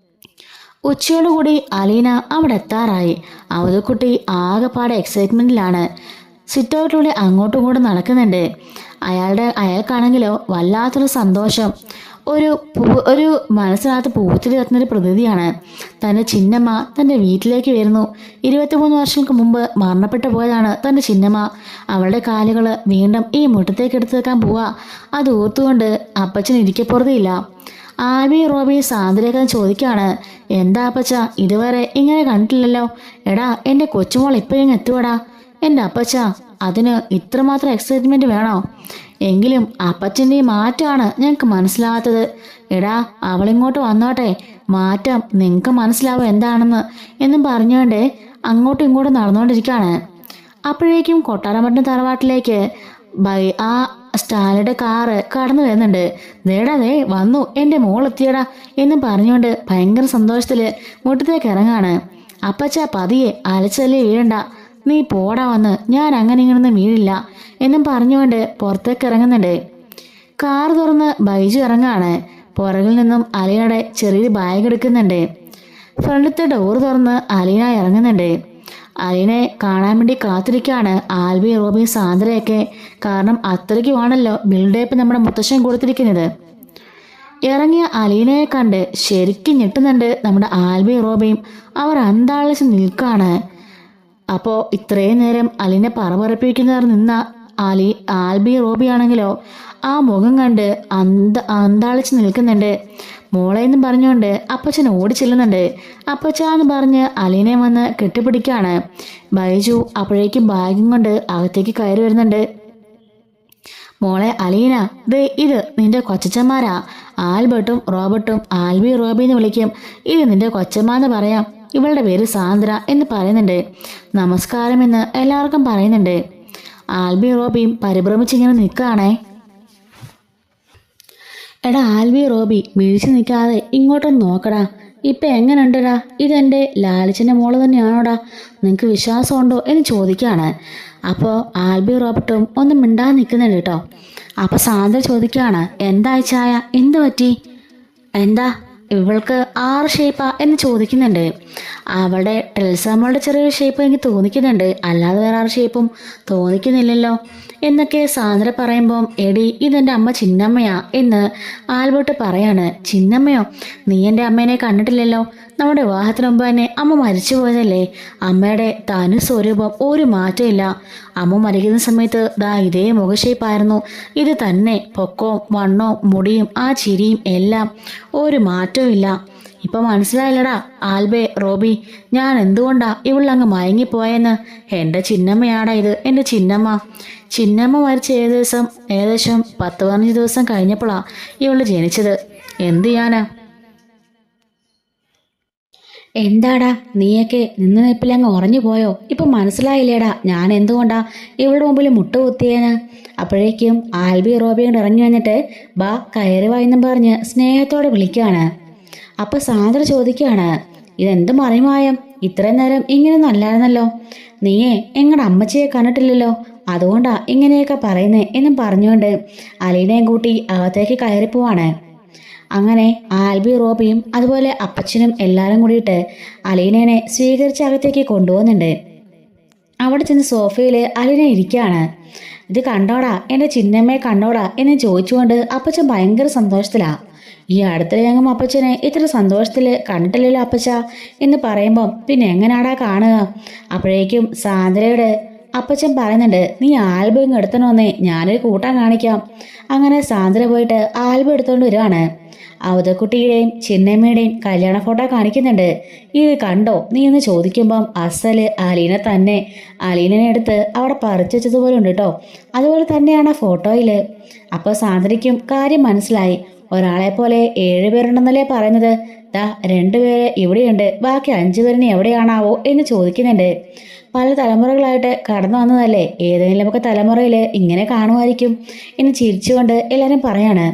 Speaker 1: ഉച്ചയോടുകൂടി അലീന അവിടെ എത്താറായി. അവധക്കുട്ടി ആകെപ്പാടെ എക്സൈറ്റ്മെന്റിലാണ്. സിറ്റൗട്ടിലൂടെ അങ്ങോട്ടും ഇങ്ങോട്ടും നടക്കുന്നുണ്ട്. അയാൾക്കാണെങ്കിലോ വല്ലാത്തൊരു സന്തോഷം. ഒരു മനസ്സിനകത്ത് പൂത്തിരി കത്തുന്നൊരു പ്രതീതിയാണ്. തൻ്റെ ചിന്നമ്മ തൻ്റെ വീട്ടിലേക്ക് വരുന്നു. 23 വർഷങ്ങൾക്ക് മുമ്പ് മരണപ്പെട്ടു പോയതാണ് തൻ്റെ ചിന്നമ്മ. അവളുടെ കാലുകൾ വീണ്ടും ഈ മുറ്റത്തേക്ക് എടുത്തു വെക്കാൻ പോവാ. അത് ഓർത്തുകൊണ്ട് അപ്പച്ചൻ ഇരിക്കപ്പുറതിയില്ല. ആബി റോബി സാന്ദ്രയൊക്കെ ചോദിക്കുകയാണ്, എന്താ അപ്പച്ച ഇതുവരെ ഇങ്ങനെ കണ്ടിട്ടില്ലല്ലോ? എടാ, എൻ്റെ കൊച്ചുമോൾ ഇപ്പോഴും എത്തുവടാ. എൻ്റെ അപ്പച്ച, അതിന് ഇത്രമാത്രം എക്സൈറ്റ്മെൻറ്റ് വേണോ? എങ്കിലും അപ്പച്ചൻ്റെ ഈ മാറ്റമാണ് ഞങ്ങൾക്ക് മനസ്സിലാവാത്തത്. എടാ അവളിങ്ങോട്ട് വന്നോട്ടെ, മാറ്റം നിങ്ങൾക്ക് മനസ്സിലാവും എന്താണെന്ന് എന്നും പറഞ്ഞുകൊണ്ട് അങ്ങോട്ടും ഇങ്ങോട്ടും നടന്നുകൊണ്ടിരിക്കുകയാണ്. അപ്പോഴേക്കും കൊട്ടാരമറ്റം തറവാട്ടിലേക്ക് ആ സ്റ്റാലിയുടെ കാറ് കടന്നു വരുന്നുണ്ട്. ദേടാ ദേ വന്നു, എൻ്റെ മോളെത്തിയടാ എന്നും പറഞ്ഞുകൊണ്ട് ഭയങ്കര സന്തോഷത്തില് മുറ്റത്തേക്ക് ഇറങ്ങാണ്. അപ്പച്ച പതിയെ അലച്ചല്ലേ വീഴണ്ട, നീ പോടാ വന്ന്, ഞാൻ അങ്ങനെ ഇങ്ങനൊന്നും വീഴില്ല എന്നും പറഞ്ഞുകൊണ്ട് പുറത്തേക്ക് ഇറങ്ങുന്നുണ്ട്. കാർ തുറന്ന് ബൈജു ഇറങ്ങാണ്. പുറകിൽ നിന്നും അലീനയുടെ ചെറിയൊരു ബാഗ് എടുക്കുന്നുണ്ട്. ഫ്രണ്ടിലത്തെ ഡോറ് തുറന്ന് അലീന ഇറങ്ങുന്നുണ്ട്. അലീനയെ കാണാൻ വേണ്ടി കാത്തിരിക്കുകയാണ് ആൽബി, റോബി, സാന്ദ്രയൊക്കെ. കാരണം അത്രയ്ക്കുമാണല്ലോ ബിൽഡേപ്പ് നമ്മുടെ മുത്തശ്ശൻ കൊടുത്തിരിക്കുന്നത്. ഇറങ്ങിയ അലീനയെ കണ്ട് ശരിക്കും ഞെട്ടുന്നുണ്ട് നമ്മുടെ ആൽബി, റോബിയും. അവർ അന്താളിച്ച് നിൽക്കാണ്. അപ്പോൾ ഇത്രയും നേരം അലീനെ പറപറപ്പിക്കുന്നവർ നിന്ന ആൽബി, റോബി ആണെങ്കിലോ ആ മുഖം കണ്ട് അന്താളിച്ച് നിൽക്കുന്നുണ്ട്. മോളെന്ന് പറഞ്ഞുകൊണ്ട് അപ്പച്ചൻ ഓടി ചെല്ലുന്നുണ്ട്. അപ്പച്ചാന്ന് പറഞ്ഞ് അലീനെ വന്ന് കെട്ടിപ്പിടിക്കാണ്. ബൈജു അപ്പോഴേക്കും ബാഗും കൊണ്ട് അകത്തേക്ക് കയറി വരുന്നുണ്ട്. മോളെ അലീന, ഇത് നിന്റെ കൊച്ചന്മാരാ. ആൽബർട്ടും റോബർട്ടും ആൽബി, റോബി എന്ന് വിളിക്കും. ഇത് നിന്റെ കൊച്ചമ്മന്ന് പറയാം. ഇവളുടെ പേര് സാന്ദ്ര എന്ന് പറയുന്നുണ്ട്. നമസ്കാരം എന്ന് എല്ലാവർക്കും പറയുന്നുണ്ട്. ആൽബി, റോബിയും പരിഭ്രമിച്ചിങ്ങനെ നിൽക്കുകയാണേ. എടാ ആൽബി, റോബി വീഴ്ച നിൽക്കാതെ ഇങ്ങോട്ടൊന്ന് നോക്കടാ. ഇപ്പം എങ്ങനെയുണ്ടടാ? ഇതെൻ്റെ ലാലിച്ചൻ്റെ മോള് തന്നെയാണോടാ? നിനക്ക് വിശ്വാസമുണ്ടോ എന്ന് ചോദിക്കുകയാണ്. അപ്പോൾ ആൽബി, റോബർട്ടും ഒന്നും മിണ്ടാതെ നിൽക്കുന്നുണ്ട് കേട്ടോ. അപ്പോൾ സാന്ദ്ര ചോദിക്കുകയാണ്, എന്താ ചായ, എന്ത് പറ്റി? എന്താ ഇവൾക്ക് 6 ഷേപ്പാ എന്ന് ചോദിക്കുന്നുണ്ട്. അവളുടെ ടെൽസമ്മളുടെ ചെറിയൊരു ഷേപ്പ് എനിക്ക് തോന്നിക്കുന്നുണ്ട്, അല്ലാതെ വേറെ 6 ഷേപ്പും തോന്നിക്കുന്നില്ലല്ലോ എന്നൊക്കെ സാന്ദ്ര പറയുമ്പം, എടി ഇതെൻ്റെ അമ്മ ചിന്നമ്മയാ എന്ന് ആൽബർട്ട് പറയാണ്. ചിന്നമ്മയോ? നീ എൻ്റെ അമ്മേനെ കണ്ടിട്ടില്ലല്ലോ. നമ്മുടെ വിവാഹത്തിന് മുമ്പ് തന്നെ അമ്മ മരിച്ചു പോയതല്ലേ. അമ്മയുടെ തനു സ്വരൂപം ഒരു മാറ്റമില്ല. അമ്മ മരിക്കുന്ന സമയത്ത് ഇതേ മുഖഷേപ്പായിരുന്നു. ഇത് തന്നെ പൊക്കവും വണ്ണവും മുടിയും ആ ചിരിയും എല്ലാം ഒരു മാറ്റവും ഇല്ല. ഇപ്പൊ മനസ്സിലായില്ലടാ ആൽബേ, റോബി, ഞാൻ എന്തുകൊണ്ടാ ഇവളങ്ങ് മയങ്ങിപ്പോയെന്ന്. എൻ്റെ ചിന്നമ്മയാടാ ഇത്, എൻ്റെ ചിന്നമ്മ. ചിന്നമ്മ മരിച്ച ഏകദേശം 10-15 ദിവസം കഴിഞ്ഞപ്പോഴാ ഇവള് ജനിച്ചത്. എന്ത് ചെയ്യാനാ? എന്താടാ നീയൊക്കെ നിന്ന് നിപ്പിലങ്ങ് ഉറഞ്ഞു പോയോ? ഇപ്പം മനസ്സിലായില്ലേടാ ഞാൻ എന്തുകൊണ്ടാ ഇവളുടെ മുമ്പിൽ മുട്ടുകുത്തിയേന്ന്? അപ്പോഴേക്കും ആൽബി, റോബി കൊണ്ട് ഇറങ്ങി വന്നിട്ട് ബാ കയറി വായെന്നും പറഞ്ഞ് സ്നേഹത്തോടെ വിളിക്കുകയാണ്. അപ്പം സാന്ദ്ര ചോദിക്കുകയാണ്, ഇതെന്ത് മറിമായം? ഇത്രയും നേരം ഇങ്ങനെയൊന്നും അല്ലായിരുന്നല്ലോ. നീയേ എങ്ങളുടെ അമ്മച്ചിയെ കണ്ടിട്ടില്ലല്ലോ, അതുകൊണ്ടാ ഇങ്ങനെയൊക്കെ പറയുന്നേ എന്നും പറഞ്ഞുകൊണ്ട് അലീനയും കൂട്ടി അകത്തേക്ക് കയറിപ്പോവാണ്. അങ്ങനെ ആൽബി, റോബിയും അതുപോലെ അപ്പച്ചനും എല്ലാവരും കൂടിയിട്ട് അലീനേനെ സ്വീകരിച്ച് അകത്തേക്ക് കൊണ്ടുപോകുന്നുണ്ട്. അവിടെ ചെന്ന് സോഫയിൽ അലീന ഇരിക്കുകയാണ്. ഇത് കണ്ടോടാ, എൻ്റെ ചിന്നമ്മയെ കണ്ടോടാ എന്ന് ചോദിച്ചുകൊണ്ട് അപ്പച്ചൻ ഭയങ്കര സന്തോഷത്തിലാണ്. ഈ അടുത്തിടെയെങ്ങും അപ്പച്ചനെ ഇത്ര സന്തോഷത്തിൽ കണ്ടിട്ടില്ലല്ലോ അപ്പച്ച എന്ന് പറയുമ്പം പിന്നെ എങ്ങനാടാ കാണുക? അപ്പോഴേക്കും സാന്ദ്രയുടെ അപ്പച്ചൻ പറയുന്നുണ്ട്, നീ ആൽബം എടുത്തണോന്നേ, ഞാനൊരു കൂട്ടാൻ കാണിക്കാം. അങ്ങനെ സാന്ദ്ര പോയിട്ട് ആൽബം എടുത്തുകൊണ്ട് വരുവാണ്. അവതക്കുട്ടിയുടെയും ചിന്നമ്മയുടെയും കല്യാണ ഫോട്ടോ കാണിക്കുന്നുണ്ട്. ഇത് കണ്ടോ നീ എന്ന് ചോദിക്കുമ്പം അസല് അലീന തന്നെ. അലീനനെ എടുത്ത് അവിടെ പറിച്ചു വെച്ചതുപോലെ ഉണ്ട് കേട്ടോ, അതുപോലെ തന്നെയാണ് ഫോട്ടോയിൽ. അപ്പോൾ സാന്ദ്രയ്ക്കും കാര്യം മനസ്സിലായി. ഒരാളെ പോലെ 7 പേരുണ്ടെന്നല്ലേ പറയുന്നത്, 2 പേര് ഇവിടെയുണ്ട്, ബാക്കി 5 പേരിന് എവിടെയാണാവോ എന്ന് ചോദിക്കുന്നുണ്ട്. പല തലമുറകളായിട്ട് കടന്നു വന്നതല്ലേ, ഏതെങ്കിലുമൊക്കെ തലമുറയിൽ ഇങ്ങനെ കാണുമായിരിക്കും എന്ന് ചിരിച്ചുകൊണ്ട് എല്ലാവരും പറയാണ്.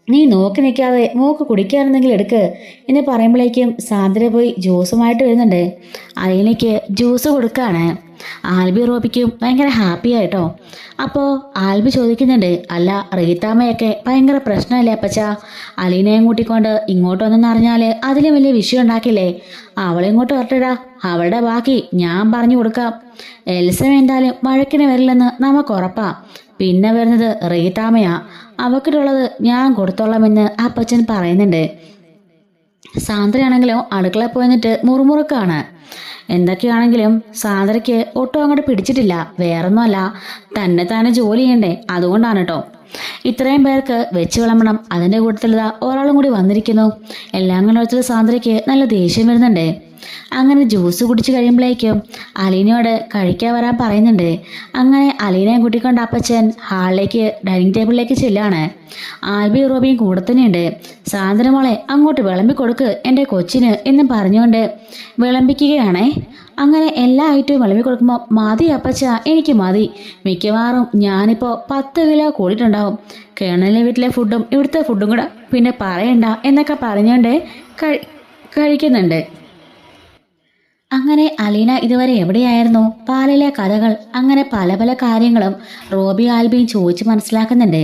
Speaker 1: നീ നോക്കി നിൽക്കാതെ മൂക്ക് കുടിക്കാനെന്തെങ്കിലും എടുക്ക് എന്ന് പറയുമ്പോഴേക്കും സാന്ദ്ര പോയി ജ്യൂസുമായിട്ട് വരുന്നുണ്ട്. അലീനയ്ക്ക് ജ്യൂസ് കൊടുക്കുകയാണ്. ആൽബി, റോബിക്കും ഭയങ്കര ഹാപ്പി ആയിട്ടോ. അപ്പോൾ ആൽബി ചോദിക്കുന്നുണ്ട്, അല്ല റീത്താമ്മയൊക്കെ ഭയങ്കര പ്രശ്നമല്ലേ അപ്പച്ച? അലീനയും കൂട്ടിക്കൊണ്ട് ഇങ്ങോട്ട് വന്നെന്ന് അറിഞ്ഞാൽ അതിലും വലിയ വിഷയം ഉണ്ടാക്കില്ലേ? അവളിങ്ങോട്ട് വരട്ടടാ, അവളുടെ ബാക്കി ഞാൻ പറഞ്ഞു കൊടുക്കാം. എൽസം എന്തായാലും വഴക്കിന് വരില്ലെന്ന് നമുക്ക് ഉറപ്പാ. പിന്നെ വരുന്നത് റീത്താമ്മയാ, അവക്കിട്ടുള്ളത് ഞാൻ കൊടുത്തോളാമെന്ന് അപ്പച്ചൻ പറയുന്നുണ്ട്. സാന്ദ്രയാണെങ്കിലോ അടുക്കള പോയിട്ട് മുറുമുറുക്കാണ്. എന്തൊക്കെയാണെങ്കിലും സാന്ദ്രയ്ക്ക് ഒട്ടും അങ്ങോട്ട് പിടിച്ചിട്ടില്ല. വേറൊന്നുമല്ല, തന്നെ ജോലി ചെയ്യണ്ടേ, അതുകൊണ്ടാണ് കേട്ടോ. ഇത്രയും പേർക്ക് വെച്ച് വിളമ്പണം, അതിൻ്റെ കൂട്ടത്തിൽ ഒരാളും കൂടി വന്നിരിക്കുന്നു. എല്ലാം കണ്ടത്തിൽ സാന്ദ്രയ്ക്ക് നല്ല ദേഷ്യം വരുന്നുണ്ട്. അങ്ങനെ ജ്യൂസ് കുടിച്ച് കഴിയുമ്പോഴേക്കും അലീനയോട് കഴിക്കാൻ വരാൻ പറയുന്നുണ്ട്. അങ്ങനെ അലീനയെ കൂട്ടിക്കൊണ്ട് അപ്പച്ചൻ ഹാളിലേക്ക് ഡൈനിങ് ടേബിളിലേക്ക് ചെല്ലാണ്. ആൽബി റോബിയും കൂടെ തന്നെയുണ്ട്. സാന്ദ്ര മോളെ അങ്ങോട്ട് വിളമ്പി കൊടുക്ക് എൻ്റെ കൊച്ചിന് എന്നും പറഞ്ഞുകൊണ്ട് വിളമ്പിക്കുകയാണേ. അങ്ങനെ എല്ലാ ഐറ്റവും വിളമ്പി കൊടുക്കുമ്പോൾ മതി അപ്പച്ച, എനിക്ക് മതി, മിക്കവാറും ഞാനിപ്പോൾ 10 കിലോ കൂടിയിട്ടുണ്ടാവും. കേണലിൻ്റെ വീട്ടിലെ ഫുഡും ഇവിടുത്തെ ഫുഡും കൂടെ പിന്നെ പറയണ്ട എന്നൊക്കെ പറഞ്ഞുകൊണ്ട് കഴിക്കുന്നുണ്ട്. അങ്ങനെ അലീന ഇതുവരെ എവിടെയായിരുന്നു? പാലിലെ കഥകൾ, അങ്ങനെ പല പല കാര്യങ്ങളും റോബി ആൽബിയും ചോദിച്ച് മനസ്സിലാക്കുന്നുണ്ട്.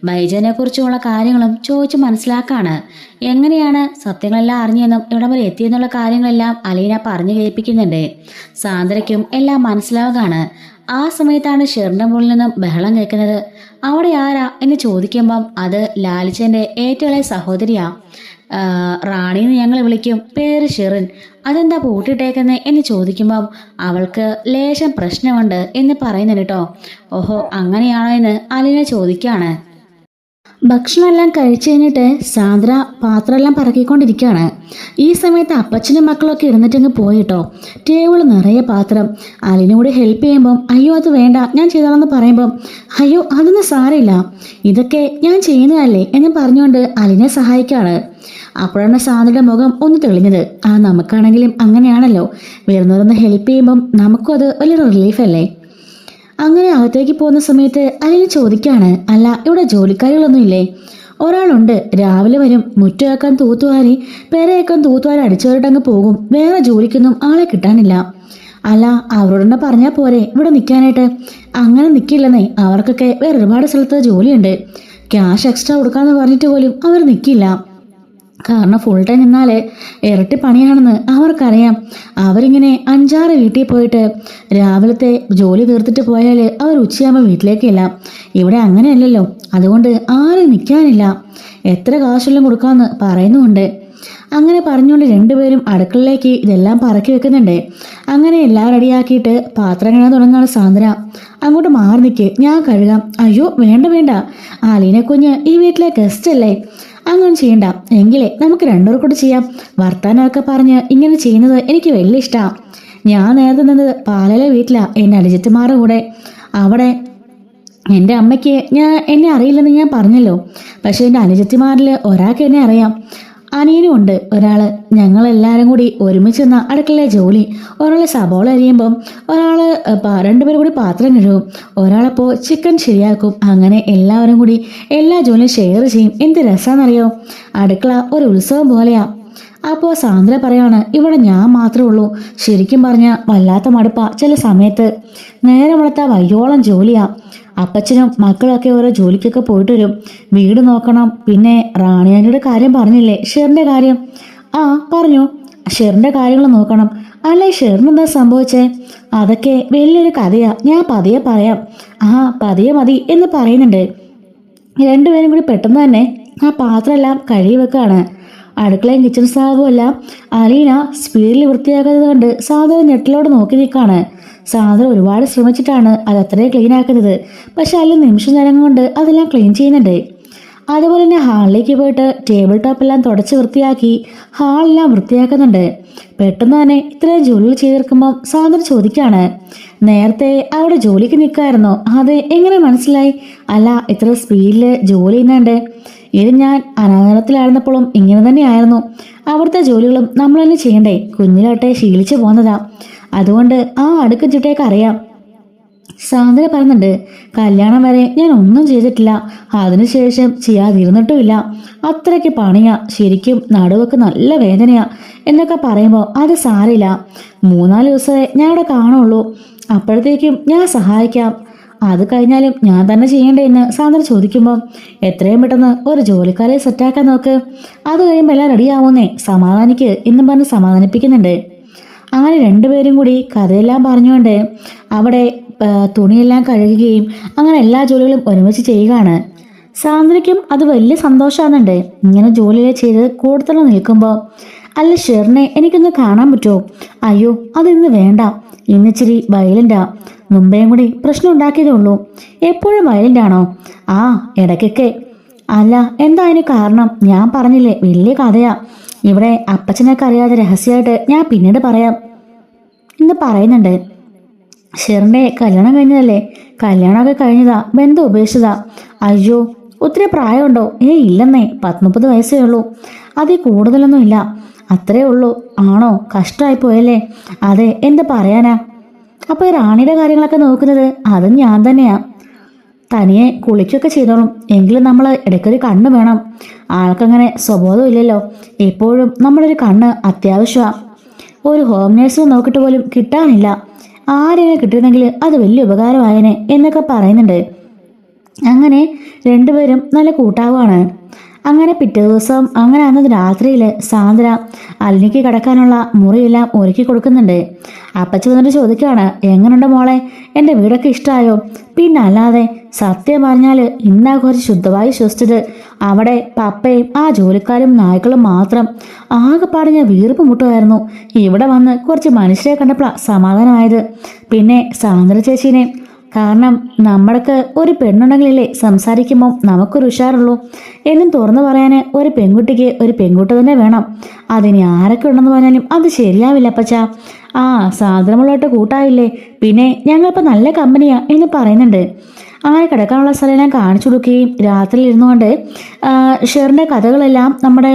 Speaker 1: ബൈജനെ കുറിച്ചുള്ള കാര്യങ്ങളും ചോദിച്ച് മനസ്സിലാക്കാണ്. എങ്ങനെയാണ് സത്യങ്ങളെല്ലാം അറിഞ്ഞെന്നും ഇവിടം വരെ എത്തിയെന്നുള്ള കാര്യങ്ങളെല്ലാം അലീന പറഞ്ഞു കേൾപ്പിക്കുന്നുണ്ട്. സാന്ദ്രയ്ക്കും എല്ലാം മനസ്സിലാവുകയാണ്. ആ സമയത്താണ് ഷെറിന്റെ മുകളിൽ നിന്നും ബഹളം കേൾക്കുന്നത്. അവിടെ ആരാ എന്ന് ചോദിക്കുമ്പം അത് ലാലിച്ചന്റെ ഏറ്റവും ഇളയ സഹോദരിയാ. റാണിന്ന് ഞങ്ങൾ വിളിക്കും, പേര് ഷെറിൻ. അതെന്താ പൂട്ടിട്ടേക്കുന്നത് എന്ന് ചോദിക്കുമ്പം അവൾക്ക് ലേശം പ്രശ്നമുണ്ട് എന്ന് പറയുന്നുണ്ട് കേട്ടോ. ഓഹോ, അങ്ങനെയാണോ എന്ന് അലീന ചോദിക്കുകയാണ്. ഭക്ഷണമെല്ലാം കഴിച്ചു കഴിഞ്ഞിട്ട് സാന്ദ്ര പാത്രമെല്ലാം പറക്കിക്കൊണ്ടിരിക്കുകയാണ്. ഈ സമയത്ത് അപ്പച്ചനും മക്കളൊക്കെ ഇരുന്നിട്ടങ്ങ് പോയിട്ടോ. ടേബിൾ നിറയെ പാത്രം. അലിനൂടെ ഹെൽപ്പ് ചെയ്യുമ്പം അയ്യോ അത് വേണ്ട ഞാൻ ചെയ്തോളെന്ന് പറയുമ്പം അയ്യോ അതൊന്നും സാരമില്ല, ഇതൊക്കെ ഞാൻ ചെയ്യുന്നതല്ലേ എന്ന് പറഞ്ഞുകൊണ്ട് അലിനെ സഹായിക്കുകയാണ്. അപ്പോഴാണ് സാന്ദ്രയുടെ മുഖം ഒന്ന് തെളിഞ്ഞത്. നമുക്കാണെങ്കിലും അങ്ങനെയാണല്ലോ, വരുന്നവരൊന്ന് ഹെൽപ്പ് ചെയ്യുമ്പം നമുക്കും അത് വലിയൊരു റിലീഫല്ലേ. അങ്ങനെ അകത്തേക്ക് പോകുന്ന സമയത്ത് അലിന് ചോദിക്കാണ്, അല്ല ഇവിടെ ജോലിക്കാരികളൊന്നും ഇല്ലേ? ഒരാളുണ്ട്, രാവിലെ വരും, മുറ്റമാക്കാൻ തൂത്തുവാരി പെരയേക്കാൻ തൂത്തുവാരി അടിച്ചവരിട്ടങ്ങ് പോകും, വേറെ ജോലിക്കൊന്നും ആളെ കിട്ടാനില്ല. അല്ല അവരോടെന്നെ പറഞ്ഞാൽ പോരെ ഇവിടെ നിൽക്കാനായിട്ട്? അങ്ങനെ നിൽക്കില്ലെന്നേ, അവർക്കൊക്കെ വേറെ ഒരുപാട് സ്ഥലത്ത് ജോലിയുണ്ട്, ക്യാഷ് എക്സ്ട്രാ കൊടുക്കാന്ന് പറഞ്ഞിട്ട് പോലും അവർ നിൽക്കില്ല. കാരണം ഫുൾ ടൈം നിന്നാലേ ഇരട്ടി പണിയാണെന്ന് അവർക്കറിയാം. അവരിങ്ങനെ 5-6 വീട്ടിൽ പോയിട്ട് രാവിലത്തെ ജോലി തീർത്തിട്ട് പോയാൽ അവർ ഉച്ചയാകുമ്പോൾ വീട്ടിലേക്കില്ല. ഇവിടെ അങ്ങനെയല്ലല്ലോ, അതുകൊണ്ട് ആരും നിൽക്കാനില്ല, എത്ര കാശെല്ലാം കൊടുക്കാമെന്ന് പറയുന്നുമുണ്ട്. അങ്ങനെ പറഞ്ഞുകൊണ്ട് രണ്ടുപേരും അടുക്കളയിലേക്ക് ഇതെല്ലാം പറക്കി വെക്കുന്നുണ്ട്. അങ്ങനെ എല്ലാം റെഡിയാക്കിയിട്ട് പാത്രം കഴുകാൻ തുടങ്ങുകയാണ് സാന്ദ്ര. അങ്ങോട്ട് മാറി നിൽക്ക്, ഞാൻ കഴുകാം. അയ്യോ വേണ്ട വേണ്ട, അലീന കുഞ്ഞ് ഈ വീട്ടിലെ ഗസ്റ്റ് അല്ലേ, അങ്ങനെ ചെയ്യണ്ട, എങ്കിലേ നമുക്ക് രണ്ടുപേർ കൂടെ ചെയ്യാം. വർത്താനമൊക്കെ പറഞ്ഞ് ഇങ്ങനെ ചെയ്യുന്നത് എനിക്ക് വലിയ ഇഷ്ടമാണ്. ഞാൻ നേരത്തെ നിന്നത് പാലയിലെ വീട്ടിലാണ്, എൻ്റെ അനുജത്തിമാരുടെ കൂടെ. അവിടെ എൻ്റെ അമ്മയ്ക്ക് എന്നെ അറിയില്ലെന്ന് ഞാൻ പറഞ്ഞല്ലോ, പക്ഷെ എൻ്റെ അനുജത്തിമാരിൽ ഒരാൾക്ക് എന്നെ അറിയാം, അനിയനും ഉണ്ട് ഒരാൾ. ഞങ്ങളെല്ലാവരും കൂടി ഒരുമിച്ച് നിന്ന അടുക്കളയിലെ ജോലി. ഒരാൾ സബോള അരിയുമ്പം ഒരാൾ 2 പേരും കൂടി പാത്രം കഴുകും, ഒരാളപ്പോൾ ചിക്കൻ ശരിയാക്കും. അങ്ങനെ എല്ലാവരും കൂടി എല്ലാ ജോലിയും ഷെയർ ചെയ്യും. എന്ത് രസമാണെന്നറിയോ, അടുക്കള ഒരു ഉത്സവം പോലെയാ. അപ്പോൾ സാന്ദ്ര പറയാണ്, ഇവിടെ ഞാൻ മാത്രമേ ഉള്ളൂ. ശരിക്കും പറഞ്ഞാൽ വല്ലാത്ത മടുപ്പാ ചില സമയത്ത്. നേരം വെളുത്താ വയ്യോളം ജോലിയാ. അപ്പച്ചനും മക്കളൊക്കെ ഓരോ ജോലിക്കൊക്കെ പോയിട്ട് വരും, വീട് നോക്കണം. പിന്നെ റാണിയാൻ്റെ കാര്യം പറഞ്ഞില്ലേ, ഷെറിൻ്റെ കാര്യം? ആ പറഞ്ഞു, ഷെറിൻ്റെ കാര്യങ്ങൾ നോക്കണം. അല്ലേ ഷെറിന് എന്താ സംഭവിച്ചേ? അതൊക്കെ വലിയൊരു കഥയാ, ഞാൻ പതിയെ പറയാം. പതിയെ മതി എന്ന് പറയുന്നുണ്ട്. രണ്ടുപേരും കൂടി പെട്ടെന്ന് തന്നെ ആ പാത്രമെല്ലാം കഴുകി വെക്കുകയാണ്. അടുക്കളയും കിച്ചൺ സ്ലാബും എല്ലാം അലീന സ്പീഡിൽ വൃത്തിയാക്കുന്നത് കൊണ്ട് സാന്ദ്ര ഞെട്ടിലോട് നോക്കി നിൽക്കുകയാണ്. സാന്ദ്ര ഒരുപാട് ശ്രമിച്ചിട്ടാണ് അത് അത്രയും ക്ലീൻ ആക്കുന്നത്, പക്ഷെ അതിൽ നിമിഷ നേരം കൊണ്ട് അതെല്ലാം ക്ലീൻ ചെയ്യുന്നുണ്ട്. അതുപോലെ തന്നെ ഹാളിലേക്ക് പോയിട്ട് ടേബിൾ ടോപ്പെല്ലാം തുടച്ച് വൃത്തിയാക്കി ഹാളെല്ലാം വൃത്തിയാക്കുന്നുണ്ട്. പെട്ടെന്ന് തന്നെ ഇത്രയും ജോലികൾ ചെയ്തെടുക്കുമ്പോൾ സാന്ദ്ര ചോദിക്കുകയാണ്, നേരത്തെ അവിടെ ജോലിക്ക് നിൽക്കായിരുന്നോ? അത് എങ്ങനെ മനസ്സിലായി? അല്ല ഇത്ര സ്പീഡിൽ ജോലി ചെയ്യുന്നുണ്ട്. ഇത് ഞാൻ അനാഥലത്തിലായിരുന്നപ്പോഴും ഇങ്ങനെ തന്നെയായിരുന്നു. അവിടുത്തെ ജോലികളും നമ്മൾ തന്നെ ചെയ്യണ്ടേ, കുഞ്ഞിലോട്ടെ ശീലിച്ചു പോന്നതാ, അതുകൊണ്ട് ആ അടുക്കും ചിട്ടയൊക്കെ അറിയാം. സാന്ദ്ര പറയുന്നുണ്ട്, കല്യാണം വരെ ഞാൻ ഒന്നും ചെയ്തിട്ടില്ല, അതിനുശേഷം ചെയ്യാതിരുന്നിട്ടുമില്ല. അത്രയ്ക്ക് പണിയാ, ശരിക്കും നടുവൊക്കെ നല്ല വേദനയാ എന്നൊക്കെ പറയുമ്പോൾ അത് സാരില്ല, 3-4 ദിവസമേ ഞാൻ അവിടെ കാണുള്ളൂ, അപ്പോഴത്തേക്കും ഞാൻ സഹായിക്കാം. അത് കഴിഞ്ഞാലും ഞാൻ തന്നെ ചെയ്യണ്ടേ എന്ന് സാന്ദ്ര ചോദിക്കുമ്പോൾ എത്രയും പെട്ടെന്ന് ഒരു ജോലിക്കാരെ സെറ്റാക്കാൻ നോക്ക്, അത് കഴിയുമ്പോൾ എല്ലാം റെഡിയാവുന്നേ, സമാധാനിക്ക് എന്നും പറഞ്ഞ് സമാധാനിപ്പിക്കുന്നുണ്ട്. അങ്ങനെ രണ്ടുപേരും കൂടി കഥയെല്ലാം പറഞ്ഞുകൊണ്ട് അവിടെ തുണിയെല്ലാം കഴുകുകയും അങ്ങനെ എല്ലാ ജോലികളും ഒരുമിച്ച് ചെയ്യുകയാണ്. സാന്ദ്രയ്ക്കും അത് വലിയ സന്തോഷമാകുന്നുണ്ട്. ഇങ്ങനെ ജോലികൾ ചെയ്ത് കൂടുതൽ നിൽക്കുമ്പോൾ. അല്ല ഷെറിനെ എനിക്കൊന്ന് കാണാൻ പറ്റുമോ? അയ്യോ അതിന്ന് വേണ്ട, ഇന്നിച്ചിരി വയലൻ്റാ, മുമ്പേയും കൂടി പ്രശ്നം ഉണ്ടാക്കിയതേ ഉള്ളൂ. എപ്പോഴും വയലൻ്റാണോ? ഇടയ്ക്കൊക്കെ. അല്ല എന്താ അതിന് കാരണം? ഞാൻ പറഞ്ഞില്ലേ വലിയ കഥയാ, ഇവിടെ അപ്പച്ചനൊക്കെ അറിയാതെ രഹസ്യമായിട്ട് ഞാൻ പിന്നീട് പറയാം എന്ന് പറയുന്നുണ്ട്. ഷെറിൻ്റെ കല്യാണം കഴിഞ്ഞതല്ലേ? കല്യാണമൊക്കെ കഴിഞ്ഞതാ, ബന്ധം ഉപേക്ഷിച്ചതാ. അയ്യോ, ഒത്തിരി പ്രായമുണ്ടോ? ഇല്ലെന്നേ, 30 വയസ്സേ ഉള്ളൂ. അതിൽ കൂടുതലൊന്നും ഇല്ല. അത്രേ ഉള്ളൂ. ആണോ? കഷ്ടമായി പോയല്ലേ? അതെ, എന്ത് പറയാനാ. അപ്പോൾ ഈ റാണിയുടെ കാര്യങ്ങളൊക്കെ നോക്കുന്നത് അതും ഞാൻ തന്നെയാ. തനിയെ കുളിക്കൊക്കെ ചെയ്തോളും. എങ്കിലും നമ്മൾ ഇടയ്ക്കൊരു കണ്ണ് വേണം. ആൾക്കങ്ങനെ സ്വബോധം ഇല്ലല്ലോ. എപ്പോഴും നമ്മളൊരു കണ്ണ് അത്യാവശ്യമാണ്. ഒരു ഹോം നേഴ്സിനെ നോക്കിയിട്ട് പോലും കിട്ടാനില്ല. ആരെങ്കിലും കിട്ടുന്നെങ്കിൽ അത് വലിയ ഉപകാരമായേനെ എന്നൊക്കെ പറയുന്നുണ്ട്. അങ്ങനെ രണ്ടുപേരും നല്ല കൂട്ടാവാണ്. അങ്ങനെ പിറ്റേ ദിവസം അങ്ങനെ അന്ന് രാത്രിയിൽ സാന്ദ്ര അലിനിക്ക് കിടക്കാനുള്ള മുറിയെല്ലാം ഒരുക്കി കൊടുക്കുന്നുണ്ട്. അപ്പച്ചി വന്നിട്ട് ചോദിക്കുകയാണ്, എങ്ങനെയുണ്ട് മോളെ, എൻ്റെ വീടൊക്കെ ഇഷ്ടമായോ? പിന്നെ അല്ലാതെ, സത്യം പറഞ്ഞാൽ ഇന്നാ കുറച്ച് ശുദ്ധമായി ശ്വസിച്ചത്. അവിടെ പപ്പയും ആ ജോലിക്കാരും നായ്ക്കളും മാത്രം. ആകെപ്പാട് ഞാൻ വീർപ്പ് മുട്ടുമായിരുന്നു. ഇവിടെ വന്ന് കുറച്ച് മനുഷ്യരെ കണ്ടപ്പോഴാണ് സമാധാനമായത്. പിന്നെ സാന്ദ്ര ചേച്ചീനെ, കാരണം നമ്മൾക്ക് ഒരു പെണ്ണുണ്ടെങ്കിലല്ലേ സംസാരിക്കുമ്പോൾ നമുക്കൊരു ഉഷാറുള്ളൂ. എന്നും തുറന്നു പറയാൻ ഒരു പെൺകുട്ടിക്ക് ഒരു പെൺകുട്ടി തന്നെ വേണം. അതിന് ആരൊക്കെ ഉണ്ടെന്ന് പറഞ്ഞാലും അത് ശരിയാവില്ല അപ്പച്ച. ആ സാന്ദ്രമുള്ളോട്ട് കൂട്ടായില്ലേ? പിന്നെ ഞങ്ങളിപ്പോൾ നല്ല കമ്പനിയാ എന്ന് പറയുന്നുണ്ട്. അങ്ങനെ കിടക്കാനുള്ള സ്ഥലം ഞാൻ കാണിച്ചു കൊടുക്കുകയും രാത്രിയിൽ ഇരുന്നുകൊണ്ട് ഷെറിൻ്റെ കഥകളെല്ലാം നമ്മുടെ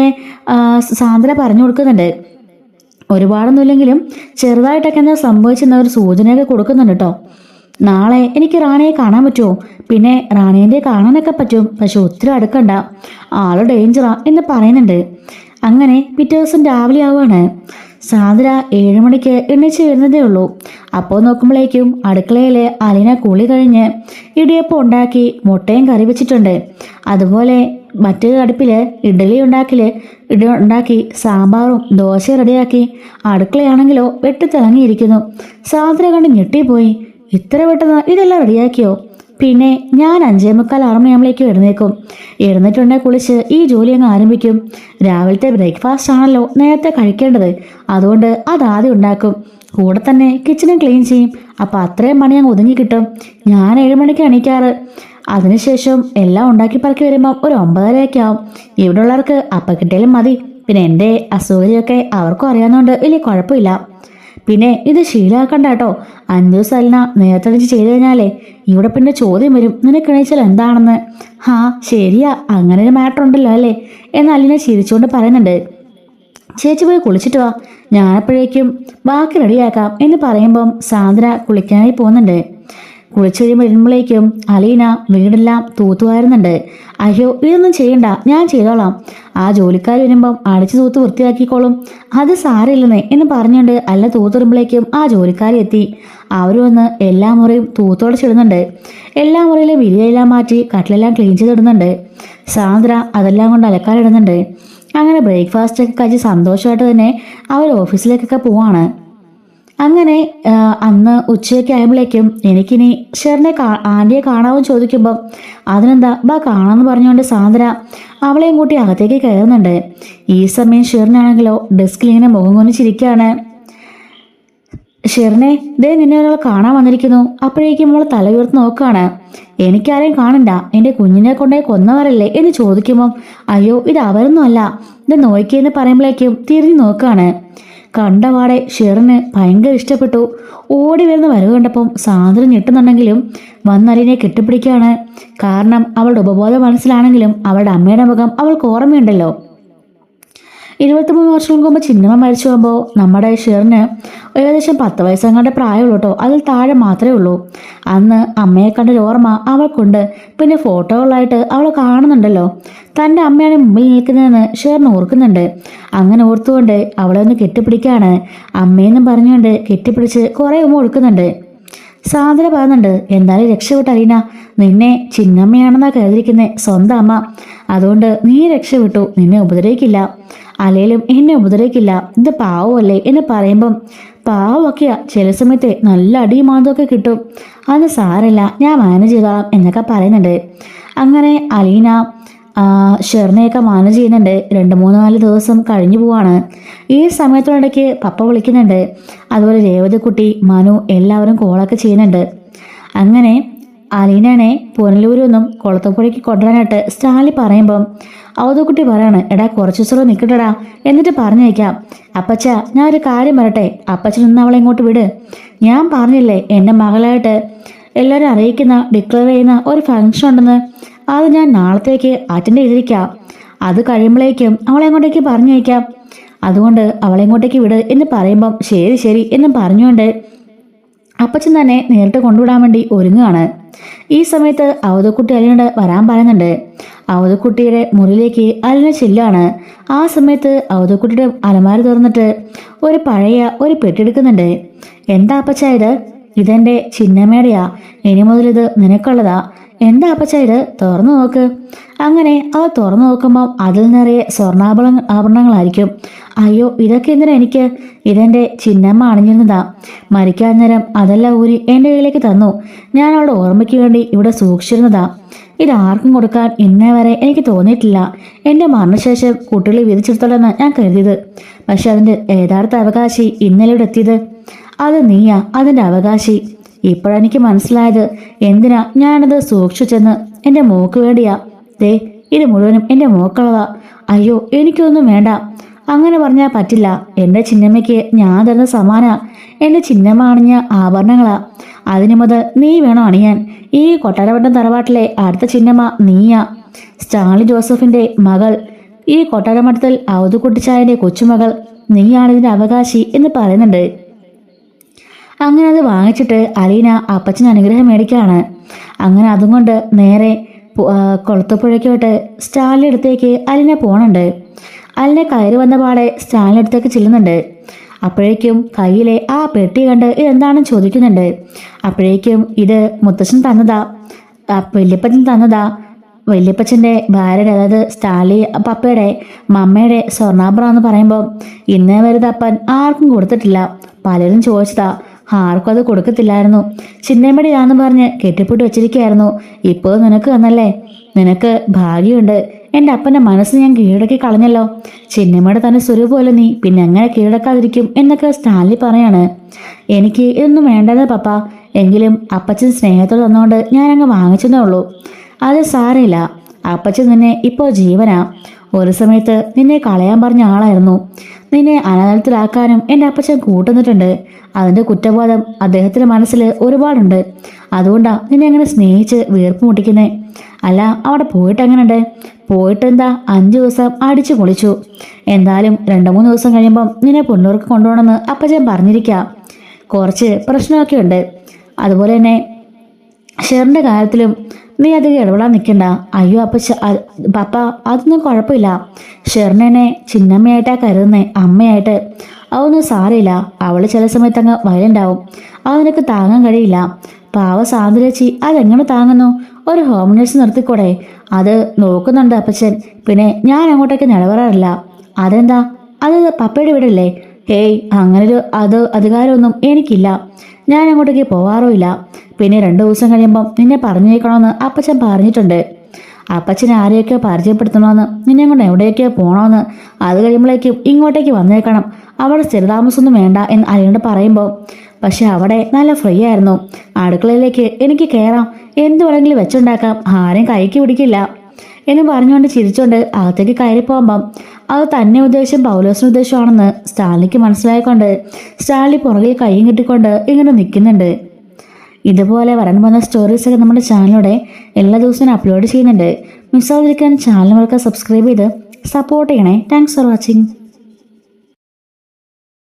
Speaker 1: സാന്ദ്ര പറഞ്ഞു കൊടുക്കുന്നുണ്ട്. ഒരുപാടൊന്നുമില്ലെങ്കിലും ചെറുതായിട്ടൊക്കെ എന്താ സംഭവിച്ചെന്ന ഒരു സൂചനയൊക്കെ കൊടുക്കുന്നുണ്ട് കേട്ടോ. നാളെ എനിക്ക് റാണിയെ കാണാൻ പറ്റുമോ? പിന്നെ റാണീൻ്റെ കാണാനൊക്കെ പറ്റും, പക്ഷെ ഒത്തിരി അടുക്കണ്ട, ആള് ഡേഞ്ചറാ എന്ന് പറയുന്നുണ്ട്. അങ്ങനെ പിറ്റേ ദിവസം രാവിലെ ആവുകയാണ്. സാന്ദ്ര 7 മണിക്ക് എണീച്ച് വരുന്നതേ ഉള്ളൂ. അപ്പോൾ നോക്കുമ്പോഴേക്കും അടുക്കളയിൽ അലീന കുളി കഴിഞ്ഞ് ഇടിയപ്പം ഉണ്ടാക്കി മുട്ടയും കറി വെച്ചിട്ടുണ്ട്. അതുപോലെ മറ്റേ അടുപ്പിൽ ഇഡ്ഡലി ഉണ്ടാക്കി സാമ്പാറും ദോശയും റെഡിയാക്കി. അടുക്കളയാണെങ്കിലോ വെട്ടിത്തിളങ്ങിയിരിക്കുന്നു. സാന്ദ്ര കണ്ട് ഞെട്ടിപ്പോയി. ഇത്ര പെട്ടെന്ന് ഇതെല്ലാം റെഡിയാക്കിയോ? പിന്നെ ഞാൻ 5:45 മണിയാകുമ്പോഴേക്കും എഴുന്നേറ്റുണ്ടെ കുളിച്ച് ഈ ജോലി അങ്ങ് ആരംഭിക്കും. രാവിലത്തെ ബ്രേക്ക്ഫാസ്റ്റ് ആണല്ലോ നേരത്തെ കഴിക്കേണ്ടത്, അതുകൊണ്ട് അതാദ്യം ഉണ്ടാക്കും. കൂടെ തന്നെ കിച്ചണും ക്ലീൻ ചെയ്യും. അപ്പം അത്രയും പണി അങ്ങ് ഒതുങ്ങി കിട്ടും. ഞാൻ 7 മണിക്ക് എണീക്കാറ്. അതിനുശേഷം എല്ലാം ഉണ്ടാക്കി പറക്കി വരുമ്പം ഒരു 9:30 ആവും. ഇവിടെ ഉള്ളവർക്ക് അപ്പം കിട്ടിയാലും മതി. പിന്നെ എൻ്റെ അസൗകര്യമൊക്കെ അവർക്കും അറിയാവുന്നതുകൊണ്ട് വലിയ കുഴപ്പമില്ല. പിന്നെ ഇത് ശീലമാക്കണ്ട കേട്ടോ. 5 ദിവസം അല്ല നേരത്തെ ചെയ്തു കഴിഞ്ഞാലേ ഇവിടെ പിന്നെ ചോദ്യം വരും, നിനക്ക് എണീച്ചാൽ എന്താണെന്ന്. ഹാ ശരിയാ, അങ്ങനെ ഒരു മാറ്റർ ഉണ്ടല്ലോ അല്ലേ എന്ന് അലീന ചിരിച്ചുകൊണ്ട് പറയുന്നുണ്ട്. ചേച്ചി പോയി കുളിച്ചിട്ട് വാ, ഞാനപ്പോഴേക്കും ബാക്കി റെഡിയാക്കാം എന്ന് പറയുമ്പം സാന്ദ്ര കുളിക്കാനായി പോകുന്നുണ്ട്. കുളിച്ചു കഴിയുമ്പോഴേക്കും അലീന വീടെല്ലാം തൂത്തുവാരുന്നുണ്ട്. അയ്യോ ഇതൊന്നും ചെയ്യണ്ട, ഞാൻ ചെയ്തോളാം, ആ ജോലിക്കാർ വരുമ്പം അടിച്ചു തൂത്ത് വൃത്തിയാക്കിക്കോളും, അത് സാരമില്ലെന്നേ എന്ന് പറഞ്ഞുകൊണ്ട് അല്ല തൂത്തുറുമ്പോഴേക്കും ആ ജോലിക്കാർ എത്തി. അവർ വന്ന് എല്ലാ മുറിയും തൂത്തോടച്ചിടുന്നുണ്ട്. എല്ലാ മുറിയിലും വിരിയെല്ലാം മാറ്റി കട്ടിലെല്ലാം ക്ലീൻ ചെയ്തിടുന്നുണ്ട്. സാന്ദ്ര അതെല്ലാം കൊണ്ട് അലക്കാനിടുന്നുണ്ട്. അങ്ങനെ ബ്രേക്ക്ഫാസ്റ്റൊക്കെ കഴിച്ച് സന്തോഷമായിട്ട് തന്നെ അവർ ഓഫീസിലേക്കൊക്കെ പോവാണ്. അങ്ങനെ അന്ന് ഉച്ചയൊക്കെ ആയപ്പോഴേക്കും എനിക്കിനി ഷെറിനെ ആൻറ്റിയെ കാണാമെന്ന് ചോദിക്കുമ്പം അതിനെന്താ ബാ കാണാമെന്ന് പറഞ്ഞുകൊണ്ട് സാന്ദ്ര അവളെയും കൂട്ടി അകത്തേക്ക് കയറുന്നുണ്ട്. ഈ സമയം ഷെറിനാണെങ്കിലോ ഡെസ്കിൽ ഇങ്ങനെ മുഖം കൊന്നിച്ചിരിക്കുകയാണ്. ഷെറിനെ, ദേ നിന്നെ ഒരാൾ കാണാൻ വന്നിരിക്കുന്നു. അപ്പോഴേക്കും മോൾ തല ഉയർത്ത് നോക്കുകയാണ്. എനിക്കാരെയും കാണണ്ട, എൻ്റെ കുഞ്ഞിനെ കൊണ്ടേ കൊന്നവരല്ലേ എന്ന് ചോദിക്കുമ്പം അയ്യോ ഇത് അവരൊന്നും അല്ല, ഇത് നോക്കിയെന്ന് പറയുമ്പോഴേക്കും തിരിഞ്ഞു നോക്കുകയാണ്. കണ്ടപാടെ ഷെറിന് ഭയങ്കര ഇഷ്ടപ്പെട്ടു. ഓടി വരുന്ന വരവ് കണ്ടപ്പം സാന്ദ്ര ഞെട്ടുന്നുണ്ടെങ്കിലും വന്നലിനെ കെട്ടിപ്പിടിക്കുകയാണ്. കാരണം അവളുടെ ഉപബോധ മനസ്സിലാണെങ്കിലും അവളുടെ അമ്മയുടെ മുഖം അവൾക്ക് ഓർമ്മയുണ്ടല്ലോ. 23 വർഷം മുമ്പ് ചിന്നമ്മ മരിച്ചു പോകുമ്പോൾ നമ്മുടെ ഷെറിന് ഏകദേശം 10 വയസ്സങ്ങാണ്ട് പ്രായമുള്ളൂ കേട്ടോ, അതിൽ താഴെ മാത്രമേ ഉള്ളൂ. അന്ന് അമ്മയെ കണ്ടൊരു ഓർമ്മ അവൾക്കുണ്ട്. പിന്നെ ഫോട്ടോകളായിട്ട് അവൾ കാണുന്നുണ്ടല്ലോ. തൻ്റെ അമ്മയാണ് മുമ്പിൽ നിൽക്കുന്നതെന്ന് ഷെറിന് ഓർക്കുന്നുണ്ട്. അങ്ങനെ ഓർത്തുകൊണ്ട് അവളെ ഒന്ന് കെട്ടിപ്പിടിക്കുകയാണ്. അമ്മയെന്നും പറഞ്ഞുകൊണ്ട് കെട്ടിപ്പിടിച്ച് കുറേ ഉമ്മ കൊടുക്കുന്നുണ്ട്. സാന്ദ്ര പറയുന്നുണ്ട്, എന്തായാലും രക്ഷപ്പെട്ട അലീന, നിന്നെ ചിന്നമ്മയാണെന്നാ കരുതിയിരിക്കുന്നേ, സ്വന്തം അമ്മ, അതുകൊണ്ട് നീ രക്ഷപ്പെട്ടു, നിന്നെ ഉപദ്രവിക്കില്ല, അല്ലേലും എന്നെ ഉപദ്രവിക്കില്ല, ഇത് പാവമല്ലേ എന്ന് പറയുമ്പം പാവമൊക്കെയാ, ചില സമയത്ത് നല്ല അടിയും മാന്തമൊക്കെ കിട്ടും, അത് സാരമില്ല, ഞാൻ മാനേജ് ചെയ്തോളാം എന്നൊക്കെ പറയുന്നുണ്ട്. അങ്ങനെ അലീന ഷെറിനെയൊക്കെ മാനേജ് ചെയ്യുന്നുണ്ട്. 2-3-4 ദിവസം കഴിഞ്ഞു പോവാണ്. ഈ സമയത്തിനിടയ്ക്ക് പപ്പ വിളിക്കുന്നുണ്ട്. അതുപോലെ രേവതിക്കുട്ടി, മനു എല്ലാവരും കോളൊക്കെ ചെയ്യുന്നുണ്ട്. അങ്ങനെ അലീനനെ പുനലൂരിൽ നിന്നും കുളത്തുപുഴയ്ക്ക് കൊണ്ടുവരാനായിട്ട് സ്റ്റാലി പറയുമ്പം അവധക്കുട്ടി പറയാണ്, എടാ കുറച്ച് ദിവസം നിൽക്കട്ടെടാ, എന്നിട്ട് പറഞ്ഞേക്കാം. അപ്പച്ച ഞാൻ ഒരു കാര്യം പറയട്ടെ, അപ്പച്ചൻ നിന്ന് അവളെ ഇങ്ങോട്ട് വിട്. ഞാൻ പറഞ്ഞില്ലേ എൻ്റെ മകളായിട്ട് എല്ലാവരും അറിയിക്കുന്ന ഡിക്ലെയർ ചെയ്യുന്ന ഒരു ഫംഗ്ഷൻ ഉണ്ടെന്ന്, അത് ഞാൻ നാളത്തേക്ക് അറ്റൻഡ് ചെയ്തിരിക്കാം. അത് കഴിയുമ്പോഴേക്കും അവളെ അങ്ങോട്ടേക്ക് പറഞ്ഞേക്കാം. അതുകൊണ്ട് അവളെ ഇങ്ങോട്ടേക്ക് വിട് എന്ന് പറയുമ്പം ശരി ശരി എന്നും പറഞ്ഞുകൊണ്ട് അപ്പച്ചൻ തന്നെ നേരിട്ട് കൊണ്ടുവിടാൻ വേണ്ടി ഒരുങ്ങുകയാണ്. ഈ സമയത്ത് അവധക്കുട്ടി അലിനോട് വരാൻ പറയുന്നുണ്ട്. അവധക്കുട്ടിയുടെ മുറിയിലേക്ക് അലിന ചെല്ലുകയാണ്. ആ സമയത്ത് അവധക്കുട്ടിയുടെ അലമാര തുറന്നിട്ട് ഒരു പഴയ ഒരു പെട്ടിയെടുക്കുന്നുണ്ട്. എന്താ അപ്പച്ച ഇത്? ഇതെന്റെ ചിന്നമ്മയുടെയാ, ഇനി മുതൽ ഇത് നിനക്കുള്ളതാ. എന്താ അപ്പച്ച ഇത്? തുറന്നു നോക്ക്. അങ്ങനെ അത് തുറന്നു നോക്കുമ്പോൾ അതിൽ നിറയെ ആഭരണങ്ങളായിരിക്കും. അയ്യോ ഇതൊക്കെ എന്തിനാ എനിക്ക്? ഇതെന്റെ ചിന്നമ്മ അണിഞ്ഞിരുന്നതാ. മരിക്കാൻ നേരം അതെല്ലാം ഊരി എൻ്റെ കയ്യിലേക്ക് തന്നു. ഞാൻ അവളുടെ ഓർമ്മയ്ക്ക് വേണ്ടി ഇവിടെ സൂക്ഷിച്ചിരുന്നതാ. ഇതാർക്കും കൊടുക്കാൻ ഇന്നേ വരെ എനിക്ക് തോന്നിയിട്ടില്ല. എൻ്റെ മരണശേഷം കുട്ടികളെ വിധിച്ചെടുത്തോളെന്ന് ഞാൻ കരുതിയത്. പക്ഷെ അതിൻ്റെ യഥാർത്ഥ അവകാശി ഇന്നലെ ഇവിടെ എത്തിയത് അത് നീയാ, അതിൻ്റെ അവകാശി. ഇപ്പോഴെനിക്ക് മനസ്സിലായത് എന്തിനാ ഞാനത് സൂക്ഷിച്ചെന്ന്. എൻ്റെ മോക്ക് വേണ്ടിയാ. ദേ ഇത് മുഴുവനും എൻ്റെ മോക്കുള്ളതാ. അയ്യോ എനിക്കൊന്നും വേണ്ട. അങ്ങനെ പറഞ്ഞാൽ പറ്റില്ല. എൻ്റെ ചിന്നമ്മയ്ക്ക് ഞാൻ തരുന്ന സമ്മാന. എൻ്റെ ചിന്നമ്മ അണിഞ്ഞ ആഭരണങ്ങളാ. അതിനു മുതൽ നീ വേണം അണിയാൻ. ഈ കൊട്ടാരവട്ടം തറവാട്ടിലെ അടുത്ത ചിന്നമ്മ നീയാ, സ്റ്റാലി ജോസഫിൻ്റെ മകൾ. ഈ കൊട്ടാരമഠത്തിൽ അവധക്കുട്ടിച്ചായൻ്റെ കൊച്ചുമകൾ. നീയാണ് ഇതിൻ്റെ അവകാശി എന്ന് പറയുന്നുണ്ട്. അങ്ങനെ അത് വാങ്ങിച്ചിട്ട് അലീന അപ്പച്ചന് അനുഗ്രഹം മേടിക്കുകയാണ്. അങ്ങനെ അതും കൊണ്ട് നേരെ കുളത്തുപുഴയ്ക്കോട്ട് സ്റ്റാലിൻ്റെ അടുത്തേക്ക് അലീന പോണുണ്ട്. അലീന കയറി വന്ന പാടെ സ്റ്റാലിൻ്റെ അടുത്തേക്ക് ചെല്ലുന്നുണ്ട്. അപ്പോഴേക്കും കയ്യിലെ ആ പെട്ടി കണ്ട് ഇതെന്താണെന്ന് ചോദിക്കുന്നുണ്ട്. അപ്പോഴേക്കും ഇത് മുത്തച്ഛൻ തന്നതാ, വല്യപ്പച്ചൻ തന്നതാ. വല്യപ്പച്ചൻ്റെ ഭാര്യയുടെ, അതായത് സ്റ്റാലി പപ്പയുടെ മമ്മയുടെ സ്വർണ്ണാഭരണം എന്ന് പറയുമ്പോൾ ഇന്നേ വരെ അപ്പൻ ആർക്കും കൊടുത്തിട്ടില്ല. പലരും ചോദിച്ചതാ, ആർക്കും അത് കൊടുക്കത്തില്ലായിരുന്നു. ചിന്നമ്മടിയാന്ന് പറഞ്ഞ് കെട്ടിപ്പൂട്ടി വെച്ചിരിക്കുകയായിരുന്നു. ഇപ്പോൾ നിനക്ക് തന്നല്ലേ, നിനക്ക് ഭാഗ്യമുണ്ട്. എൻ്റെ അപ്പൻ്റെ മനസ്സ് ഞാൻ കീഴടക്കി കളഞ്ഞല്ലോ. ചിന്നമ്മയുടെ തന്നെ സ്വരൂപമല്ല നീ, പിന്നെ എങ്ങനെ കീഴടക്കാതിരിക്കും എന്നൊക്കെ സ്റ്റാൻലി പറയാണ്. എനിക്ക് ഇതൊന്നും വേണ്ടത് പപ്പ, എങ്കിലും അപ്പച്ചൻ സ്നേഹത്തോട് തന്നുകൊണ്ട് ഞാനങ്ങ് വാങ്ങിച്ചതേ ഉള്ളൂ. അത് സാരമില്ല. അപ്പച്ചൻ നിന്നെ ഇപ്പോൾ ജീവനാ. ഒരു സമയത്ത് നിന്നെ കളയാൻ പറഞ്ഞ ആളായിരുന്നു. നിന്നെ അനാഥത്തിലാക്കാനും എൻ്റെ അപ്പച്ചൻ കൂട്ടുന്നിട്ടുണ്ട്. അതിൻ്റെ കുറ്റബോധം അദ്ദേഹത്തിൻ്റെ മനസ്സിൽ ഒരുപാടുണ്ട്. അതുകൊണ്ടാണ് നിന്നെ അങ്ങനെ സ്നേഹിച്ച് വീർപ്പ് മുട്ടിക്കുന്നേ. അല്ല അവിടെ പോയിട്ട് എങ്ങനെയുണ്ട്? പോയിട്ട് എന്താ 5 ദിവസം അടിച്ചു പൊളിച്ചു. എന്തായാലും 2-3 ദിവസം കഴിയുമ്പം നിന്നെ പൊന്നൂർക്ക് കൊണ്ടുപോകണമെന്ന് അപ്പച്ചൻ പറഞ്ഞിരിക്കാം. കുറച്ച് പ്രശ്നമൊക്കെ ഉണ്ട്. അതുപോലെ തന്നെ ഷെറിൻ്റെ കാര്യത്തിലും നീ അധികം ഇടപെടാൻ നിൽക്കണ്ട. അയ്യോ പപ്പ അതൊന്നും കുഴപ്പമില്ല. ഷെറിനെ ചിന്നമ്മയായിട്ടാ കരുതുന്നേ, അമ്മയായിട്ട്. അതൊന്നും സാരമില്ല. അവൾ ചില സമയത്ത് അങ്ങ് വയലൻ്റ് ആവും. അത് നിനക്ക് താങ്ങാൻ കഴിയില്ല. പാവ സാന്ത്വനച്ചി അതെങ്ങനെ താങ്ങുന്നു? ഒരു ഹോം നേഴ്സ് നിർത്തിക്കൂടെ? അത് നോക്കുന്നുണ്ട് അപ്പച്ചൻ. പിന്നെ ഞാൻ അങ്ങോട്ടേക്ക് നിലവറാറില്ല. അതെന്താ? അത് പപ്പയുടെ വീടല്ലേ? ഹേയ് അങ്ങനൊരു അധികാരമൊന്നും എനിക്കില്ല. ഞാൻ അങ്ങോട്ടേക്ക് പോവാറുമില്ല. പിന്നെ 2 ദിവസം കഴിയുമ്പം നിന്നെ പറഞ്ഞേക്കണമെന്ന് അപ്പച്ചൻ പറഞ്ഞിട്ടുണ്ട്. അപ്പച്ചനെ ആരെയൊക്കെ പരിചയപ്പെടുത്തണമെന്ന്, നിന്നെ കൊണ്ട് എവിടെയൊക്കെ പോകണമെന്ന്, അത് കഴിയുമ്പോഴേക്കും ഇങ്ങോട്ടേക്ക് വന്നേക്കണം. അവിടെ സ്ഥിരതാമസമൊന്നും വേണ്ട എന്ന് അലിനോട് പറയുമ്പോൾ, പക്ഷെ അവിടെ നല്ല ഫ്രീ ആയിരുന്നു. അടുക്കളയിലേക്ക് എനിക്ക് കയറാം, എന്ത് വേണമെങ്കിലും വെച്ചുണ്ടാക്കാം, ആരും കൈക്ക് പിടിക്കില്ല എന്ന് പറഞ്ഞുകൊണ്ട് ചിരിച്ചുകൊണ്ട് അകത്തേക്ക് കയറിപ്പോകുമ്പം അത് തന്നെ ഉദ്ദേശം പൗലോസിന് ഉദ്ദേശമാണെന്ന് സ്റ്റാൻലിക്ക് മനസ്സിലായിക്കൊണ്ട് സ്റ്റാൻലി പുറകിൽ കൈയും കെട്ടിക്കൊണ്ട് ഇങ്ങനെ നിൽക്കുന്നുണ്ട്. ഇതുപോലെ വരാൻ പോകുന്ന സ്റ്റോറീസൊക്കെ നമ്മുടെ ചാനലിലൂടെ എല്ലാ ദിവസവും അപ്ലോഡ് ചെയ്യുന്നുണ്ട്. മിസ്സാവാതിരിക്കാൻ ചാനലുകൾക്ക് സബ്സ്ക്രൈബ് ചെയ്ത് സപ്പോർട്ട് ചെയ്യണേ. Thanks for watching.